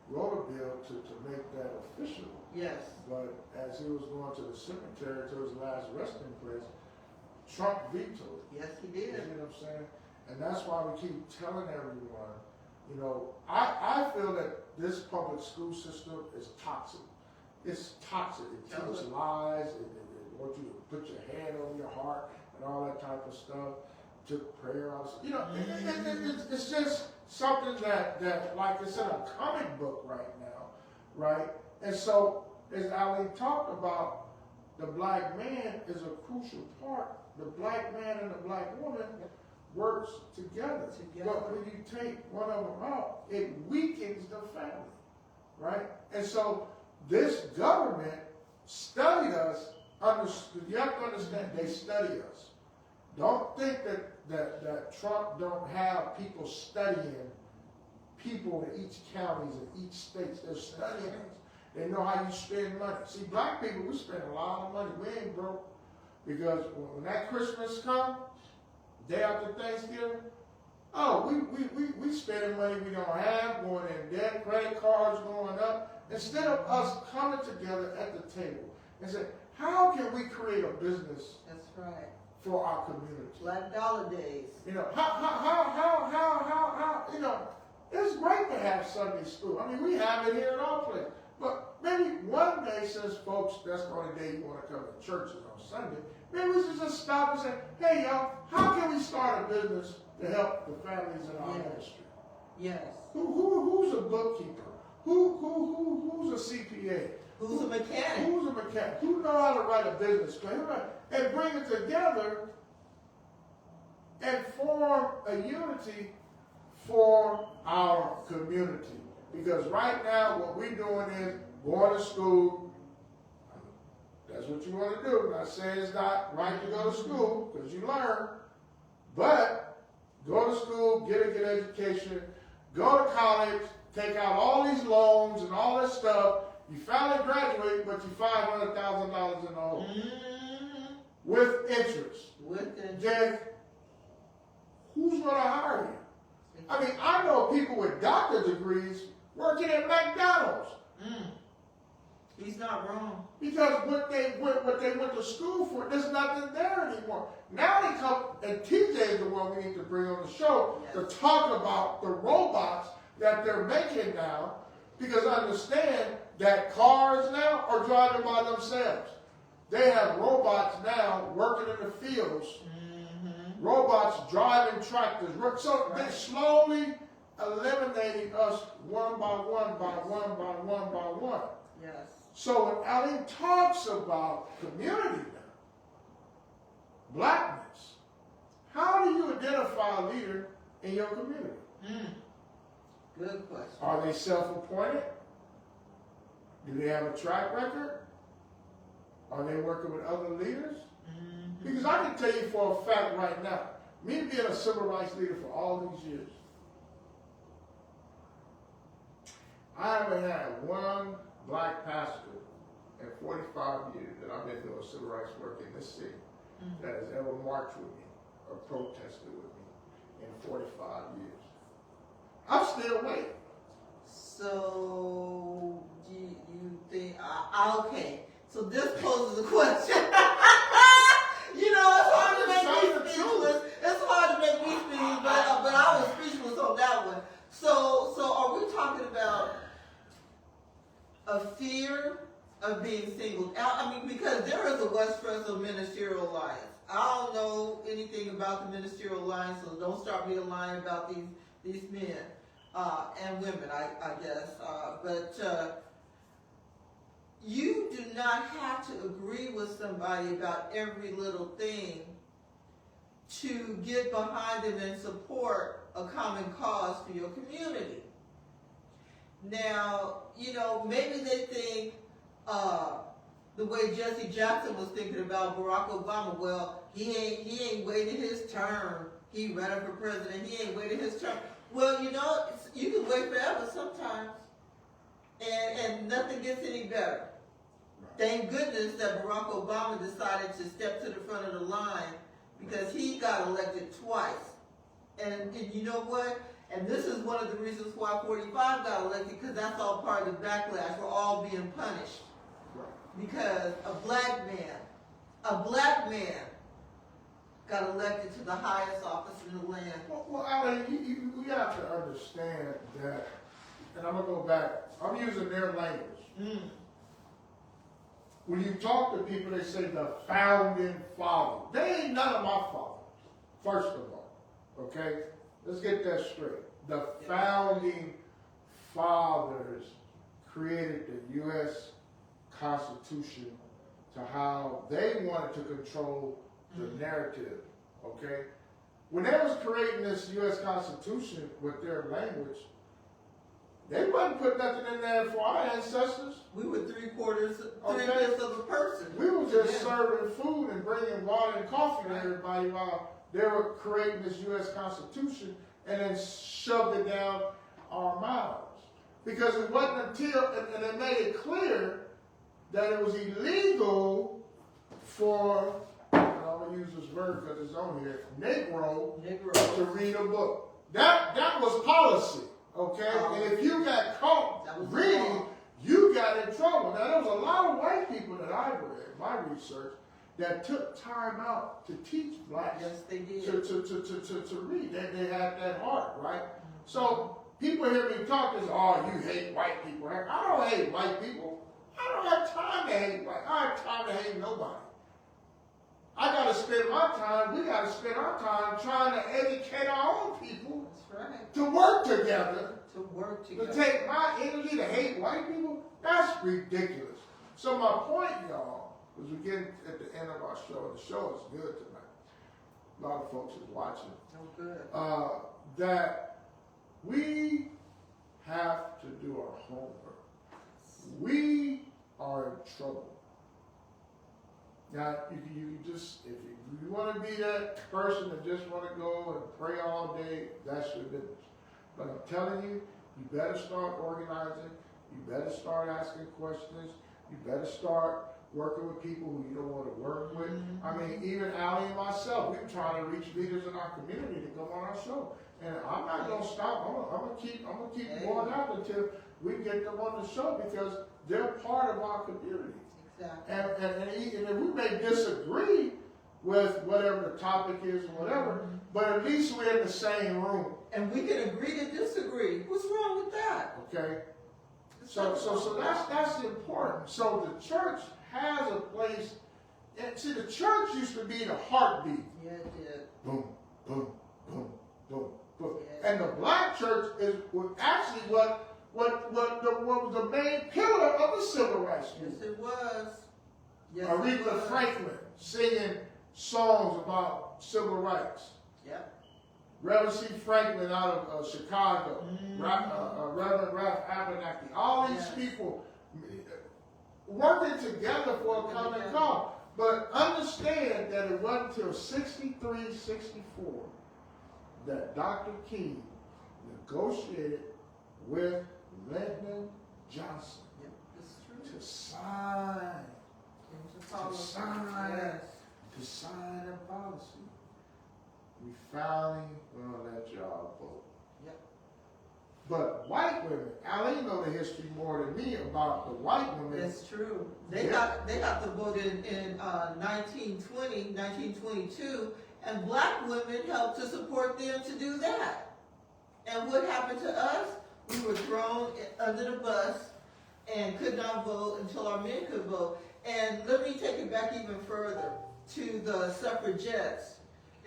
wrote a bill to make that official. Yes. But as he was going to the cemetery to his last resting place, Trump vetoed it. Yes, he did. You know what I'm saying? And that's why we keep telling everyone, I feel that this public school system is toxic. It's toxic. It teaches lies. It wants you to put your hand over your heart and all that type of stuff. Took prayer out. It's just something that like it's in a comic book right now, right? And so, as Aline talked about, the black man is a crucial part. The black man and the black woman works together. But when you take one of them out, it weakens the family, right? And so, this government studied us. You have to understand, they study us. Don't think that Trump don't have people studying people in each counties and each states. They're studying us. They know how you spend money. See, black people, we spend a lot of money. We ain't broke. Because when that Christmas comes, day after Thanksgiving, we spending money we don't have, going in debt, credit cards going up. Instead of us coming together at the table and say, how can we create a business That's right. for our community? Black Dollar Days. You know, you know, it's great to have Sunday school. I mean, we have it here in our place. But maybe one day, since folks, that's the only day you want to come to churches on Sunday, maybe we should just stop and say, hey, y'all, how can we start a business to help the families in our ministry? Yes. Who's a bookkeeper? Who's a CPA? Who's a mechanic? Who's a mechanic? Who knows how to write a business plan? And bring it together and form a unity for our community. Because right now, what we're doing is going to school. That's what you want to do. I'm not saying it's not right to go to school, because you learn. But go to school, get a good education, go to college, take out all these loans and all this stuff. You finally graduate, but you $500,000 in the hole. With interest. With interest. Then who's going to hire you? I mean, I know people with doctorate degrees working at McDonald's. He's not wrong. Because what they went to school for, there's nothing there anymore. Now they come, and TJ is the one we need to bring on the show to talk about the robots that they're making now. Because understand that cars now are driving by themselves. They have robots now working in the fields. Robots driving tractors. So they're slowly eliminating us one by one, by one, by one, by one. Yes. So when Aline talks about community now, blackness, how do you identify a leader in your community? Good question. Are they self-appointed? Do they have a track record? Are they working with other leaders? Because I can tell you for a fact right now, me being a civil rights leader for all these years, I haven't had one black pastor in 45 years that I've been doing civil rights work in this city that has ever marched with me or protested with me in 45 years. I'm still waiting. So, do you think, okay, so this poses a question. You know, it's hard to make me speechless. It's hard to make me speechless, but I was speechless on that one. So are we talking about a fear of being singled out? I mean, because there is a West Fresno Ministerial Alliance. I don't know anything about the Ministerial Alliance, so don't start me a line about these men and women, I guess. But you do not have to agree with somebody about every little thing to get behind them and support a common cause for your community. Now, you know, maybe they think the way Jesse Jackson was thinking about Barack Obama. Well, he ain't waited his term. He ran for president. He ain't waited his term. Well, you know, you can wait forever sometimes, and nothing gets any better. Thank goodness that Barack Obama decided to step to the front of the line, because he got elected twice. And you know what? And this is one of the reasons why 45 got elected, because that's all part of the backlash. We're all being punished. Because a black man got elected to the highest office in the land. Well, Alan, you have to understand that, and I'm going to go back, I'm using their language. When you talk to people, they say the founding father. They ain't none of my fathers, first of all. Okay? Let's get that straight. The founding fathers created the U.S. Constitution to how they wanted to control the narrative. Okay? When they was creating this U.S. Constitution with their language, they wasn't putting nothing in there for our ancestors. We were three-fifths of a person. We were just serving food and bringing water and coffee to everybody while they were creating this U.S. Constitution and then shoved it down our mouths. Because it wasn't until, and they made it clear that it was illegal for, and I'm going to use this word because it's on here, Negro to read a book. That was policy. Okay, and if you got caught reading, you got got in trouble. Now, there was a lot of white people that I read, my research, that took time out to teach blacks Yes, they did. to read. They had that heart, right? So people hear me talk this, oh, you hate white people. I don't hate white people. I don't have time to hate white. I don't have time to hate nobody. I got to spend my time, we got to spend our time trying to educate our own people. That's right. To work together. To work together. To take my energy to hate white people, that's ridiculous. So my point, y'all, as we get at the end of our show, the show is good tonight. A lot of folks is watching. Oh, good. That we have to do our homework. We are in trouble. Now, you just, if you want to be that person that just want to go and pray all day, that's your business. But I'm telling you, you better start organizing. You better start asking questions. You better start working with people who you don't want to work with. Mm-hmm. I mean, even Aline and myself, we're trying to reach leaders in our community to come on our show. And I'm not going to stop. I'm going to keep going out until we get them on the show because they're part of our community. Exactly. And if we may disagree with whatever the topic is or whatever, but at least we're in the same room. And we can agree to disagree. What's wrong with that? Okay? So that's important. So the church has a place. And see, the church used to be the heartbeat. Yeah, it did. Boom, boom, boom, boom, boom. Yeah. And the black church was actually what was the main pillar of the civil rights movement. Yes, it was. Yes, Aretha Franklin singing songs about civil rights. Yep. Reverend C. Franklin out of Chicago. Reverend Ralph Abernathy. All these people working together for a common cause. But understand that it wasn't until 63, 64 that Dr. King negotiated with Lyndon Johnson Yep, it's true. to sign a policy. We finally gonna let y'all vote. Yep. But white women, Aline know the history more than me about the white women. That's true. They got the vote in 1920, 1922, and black women helped to support them to do that. And what happened to us? We were thrown under the bus and could not vote until our men could vote. And let me take it back even further to the suffragettes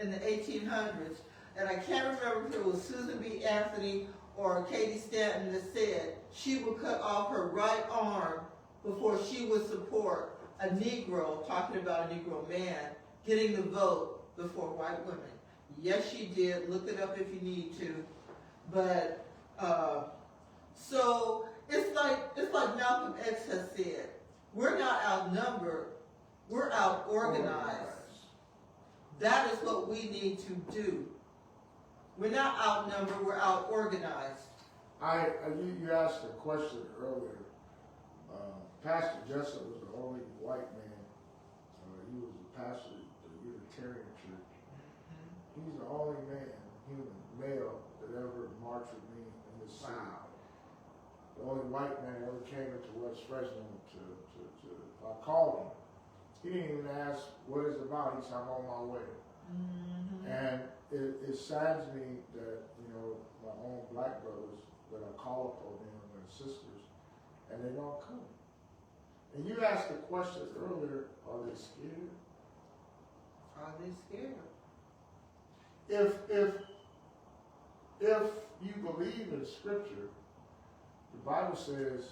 in the 1800s. And I can't remember if it was Susan B. Anthony or Katie Stanton that said she would cut off her right arm before she would support a Negro, talking about a Negro man, getting the vote before white women. Yes, she did. Look it up if you need to. But so it's like Malcolm X has said, we're not outnumbered, we're out organized. That is what we need to do. We're not outnumbered, we're out organized. You asked a question earlier. Pastor Jessup was the only white man. He was a pastor at the Unitarian Church. He's the only man, human, male, that ever marched with me in this city. The only white man that ever came into West Fresno I called him. He didn't even ask what it's about. He said, I'm on my way. And it saddens me that, my own black brothers, that I call upon them and sisters, and they don't come. And you asked the question earlier, are they scared? Are they scared? If you believe in Scripture, the Bible says,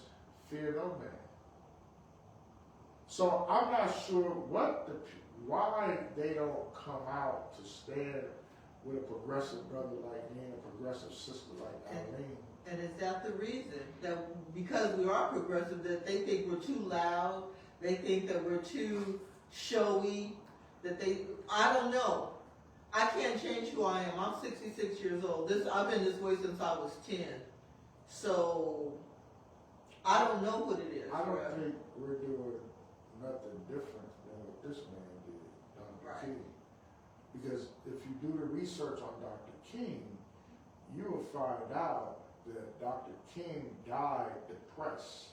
fear no man. So I'm not sure why they don't come out to stand with a progressive brother like me and a progressive sister like Aline. And is that the reason? That because we are progressive, that they think we're too loud, they think that we're too showy, I don't know. I can't change who I am. I'm 66 years old. I've been this way since I was 10. So I don't know what it is. I don't think we're doing nothing different than what this man did, Dr. King. Because if you do the research on Dr. King, you will find out that Dr. King died depressed.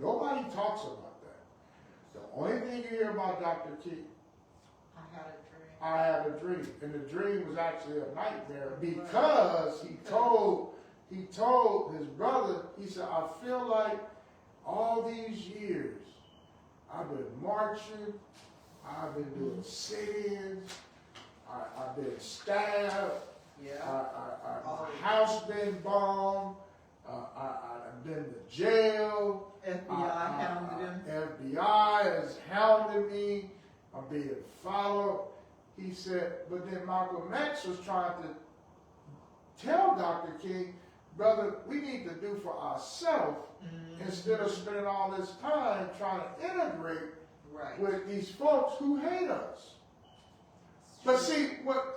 Nobody talks about that. The only thing you hear about Dr. King, I had a dream. I had a dream, and the dream was actually a nightmare because he told his brother, he said, I feel like all these years I've been marching, I've been doing sit-ins, I've been stabbed, Yeah. my house been bombed, I've been to jail, FBI hounded him. FBI has hounded me, I'm being followed. He said, but then Malcolm X was trying to tell Dr. King, brother, we need to do for ourselves instead of spending all this time trying to integrate with these folks who hate us. But see,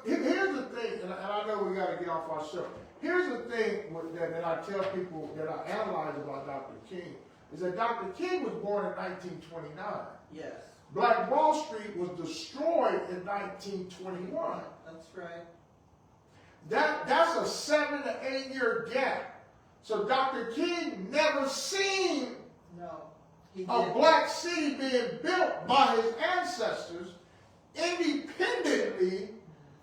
here's the thing, and I know we got to get off our show. Here's the thing that I tell people that I analyze about Dr. King, is that Dr. King was born in 1929. Yes. Black Wall Street was destroyed in 1921. That's right. That's a 7 to 8 year gap. So Dr. King never seen a black city being built by his ancestors independently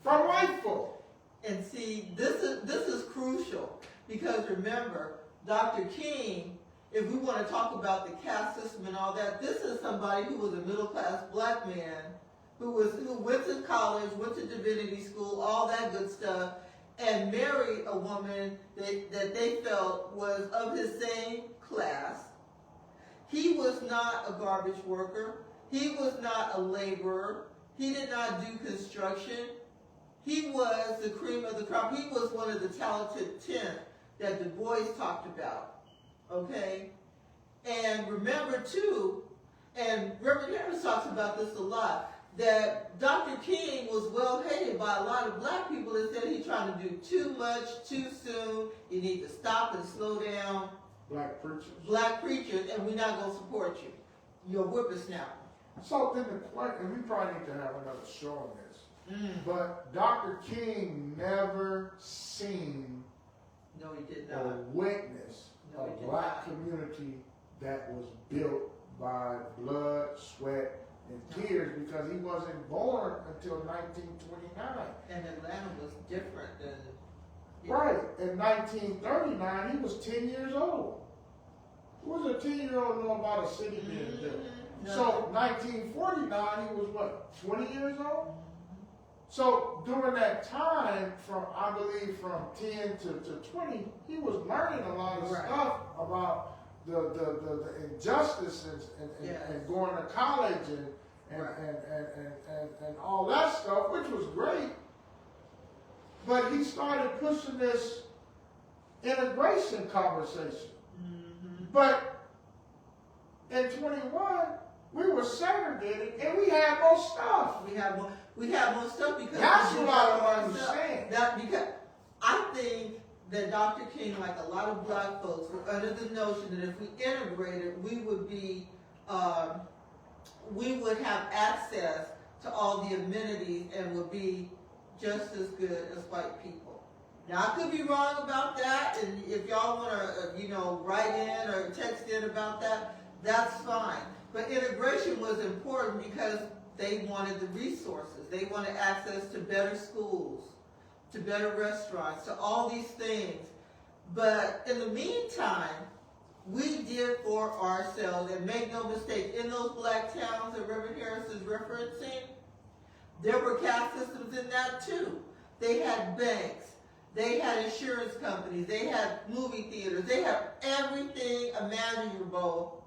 from white folk. And see, this is crucial because remember, Dr. King, if we want to talk about the caste system and all that, this is somebody who was a middle-class black man who went to college, went to divinity school, all that good stuff, and married a woman that they felt was of his same class. He was not a garbage worker. He was not a laborer. He did not do construction. He was the cream of the crop. He was one of the talented 10 that Du Bois talked about. Okay? And remember, too, and Reverend Harris talks about this a lot, that Dr. King was well hated by a lot of black people that said he's trying to do too much, too soon. You need to stop and slow down. Black preachers. Black preachers, and we're not going to support you. You're a whippersnapper. So then and we probably need to have another show on this, but Dr. King never seen No, he did not. or witnessed a black community that was built by blood, sweat, and tears because he wasn't born until 1929. And Atlanta was different than... Right. In 1939, he was 10 years old. Who was a 10-year-old know about a city being built? No. So 1949, he was what, 20 years old? So during that time, I believe from 10 to 20, he was learning a lot of stuff about the injustices and going to college and all that stuff, which was great. But he started pushing this integration conversation. But in 21, we were segregated and we had more stuff. We have more stuff because... That's what I don't understand. Because I think that Dr. King, like a lot of black folks, were under the notion that if we integrated, we would have access to all the amenities and would be just as good as white people. Now, I could be wrong about that, and if y'all want to, write in or text in about that, that's fine. But integration was important because they wanted the resources. They wanted access to better schools, to better restaurants, to all these things. But in the meantime, we did for ourselves, and make no mistake, in those black towns that Reverend Harris is referencing, there were caste systems in that too. They had banks, they had insurance companies, they had movie theaters, they had everything imaginable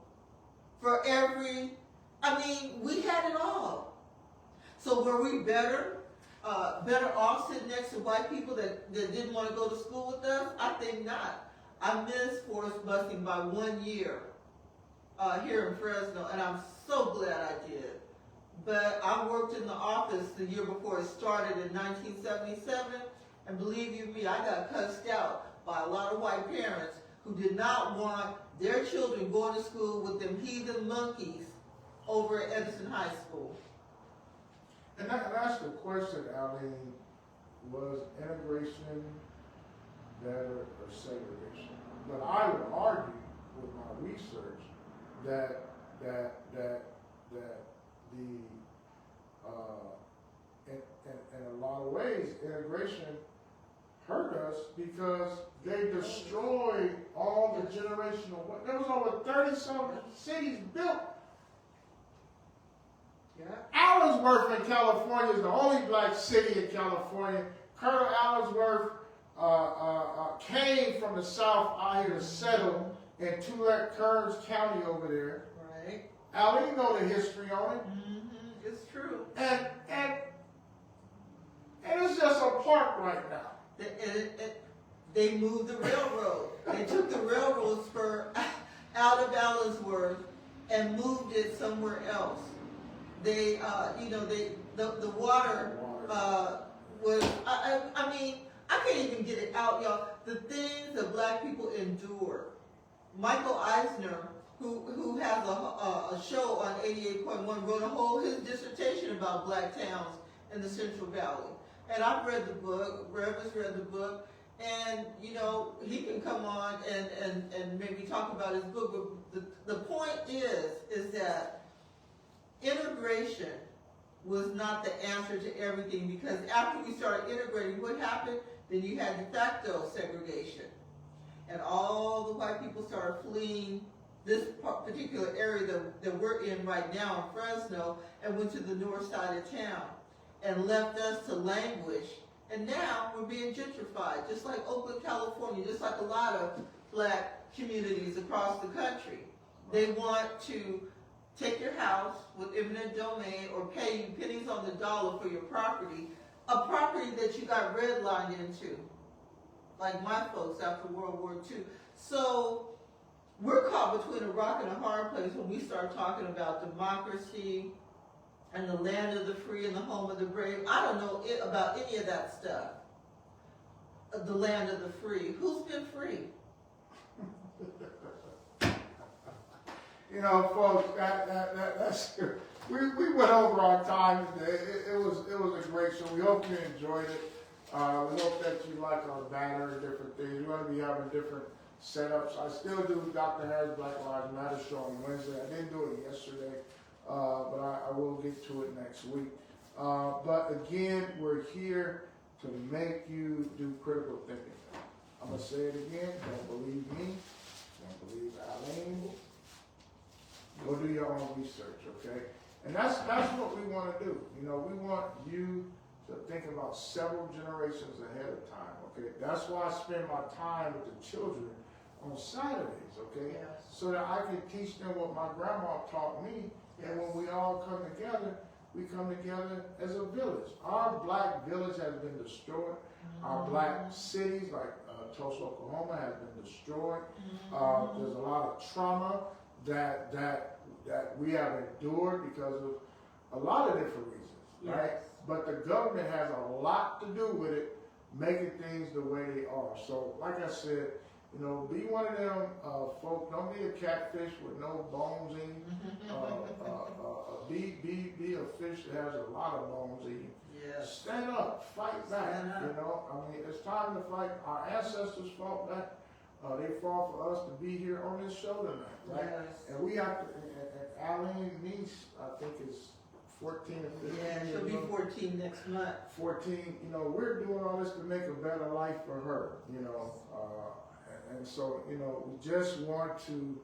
for we had it all. So were we better off sitting next to white people that didn't want to go to school with us? I think not. I missed forest busing by 1 year here in Fresno, and I'm so glad I did. But I worked in the office the year before it started in 1977, and believe you me, I got cussed out by a lot of white parents who did not want their children going to school with them heathen monkeys over at Edison High School. And that's the question, Aline. Was integration better or segregation? But I would argue with my research that the in a lot of ways integration hurt us because they destroyed all the generational. There was over 30-some cities built. Yeah. Allensworth in California is the only black city in California. Colonel Allensworth came from the South out here to settle in Tulare, Kearns County over there. Right. Aline know the history on it. Mm-hmm. It's true. And it's just a park right now. They moved the railroad. They took the railroad spur out of Allensworth and moved it somewhere else. They, the water was. I mean, I can't even get it out, y'all. The things that black people endure. Michael Eisner, who has a show on 88.1, wrote his dissertation about black towns in the Central Valley. And I've read the book, Reverend's read the book, and he can come on and maybe talk about his book. But the point is that integration was not the answer to everything, because after we started integrating, what happened? Then you had de facto segregation. And all the white people started fleeing this particular area that we're in right now in Fresno, and went to the north side of town and left us to languish. And now we're being gentrified, just like Oakland, California, just like a lot of black communities across the country. They want to take your house with eminent domain or pay you pennies on the dollar for your property, a property that you got redlined into, like my folks after World War II. So we're caught between a rock and a hard place when we start talking about democracy and the land of the free and the home of the brave. I don't know about any of that stuff. The land of the free. Who's been free? Folks, that's we went over our time today. It was a great show. We hope you enjoyed it. We hope that you like our banner and different things. We're going to be having different setups. I still do Dr. Harris Black Lives Matter show on Wednesday. I didn't do it yesterday, but I will get to it next week. But again, we're here to make you do critical thinking. I'm going to say it again. Don't believe me. Don't believe Aline. Go do your own research, okay? And that's what we want to do. We want you to think about several generations ahead of time, okay? That's why I spend my time with the children on Saturdays, okay? Yes. So that I can teach them what my grandma taught me. Yes. And when we all come together, we come together as a village. Our black village has been destroyed. Mm-hmm. Our black cities, like Tulsa, Oklahoma, has been destroyed. Mm-hmm. There's a lot of trauma that we have endured because of a lot of different reasons, yes. right? But the government has a lot to do with it, making things the way they are. So, like I said, be one of them folk. Don't be a catfish with no bones in you. Be a fish that has a lot of bones in you. Yes. Stand up, fight back. Stand up. It's time to fight. Our ancestors fought back. They fought for us to be here on this show tonight, right? Yes. And we have to. And Aline's niece, I think, is 14 or 15. Yeah, she'll be 14 next month. 14. We're doing all this to make a better life for her. And so we just want to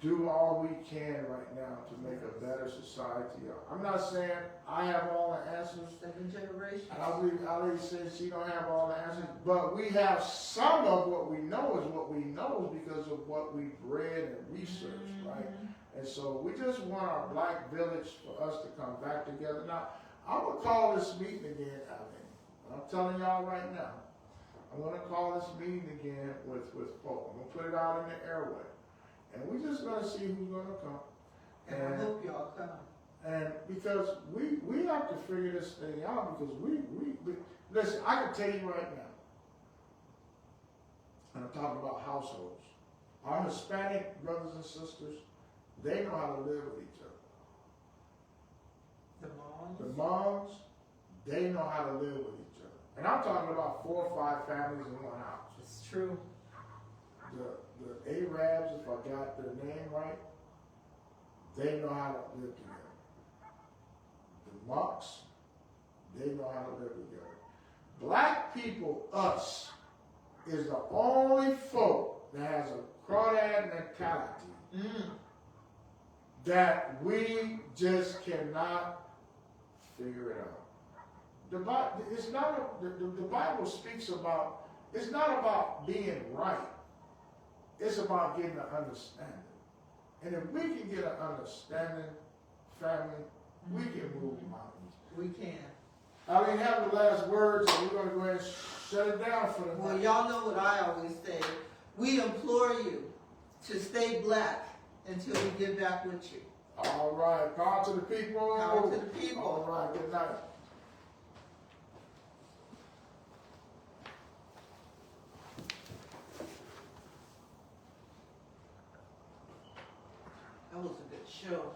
do all we can right now to make a better society. I'm not saying I have all the answers. 7 generations. I believe Ali says she don't have all the answers, but we have some of what we know is what we know because of what we've read and researched, right? And so we just want our black village for us to come back together. Now, I'm going to call this meeting again, Aline. I'm telling y'all right now. I'm going to call this meeting again with folk. I'm going to put it out in the airway. And we're just going to see who's going to come. And I hope y'all come. And because we have to figure this thing out because we listen, I can tell you right now, and I'm talking about households. Our Hispanic brothers and sisters, they know how to live with each other. The moms? The moms, they know how to live with each other. And I'm talking about 4 or 5 families in one house. It's true. The Arabs, if I got their name right, they know how to live together. The monks, they know how to live together. Black people, us, is the only folk that has a crawdad mentality that we just cannot figure it out. The Bible, it's not the Bible speaks about, it's not about being right. It's about getting an understanding. And if we can get an understanding, family, we can move mountains. We can. Aline, have the last words, and we're going to go ahead and shut it down for the night. Well, y'all know what I always say. We implore you to stay black until we get back with you. All right. Power to the people. Power to the people. All right. Good night. That was a good show.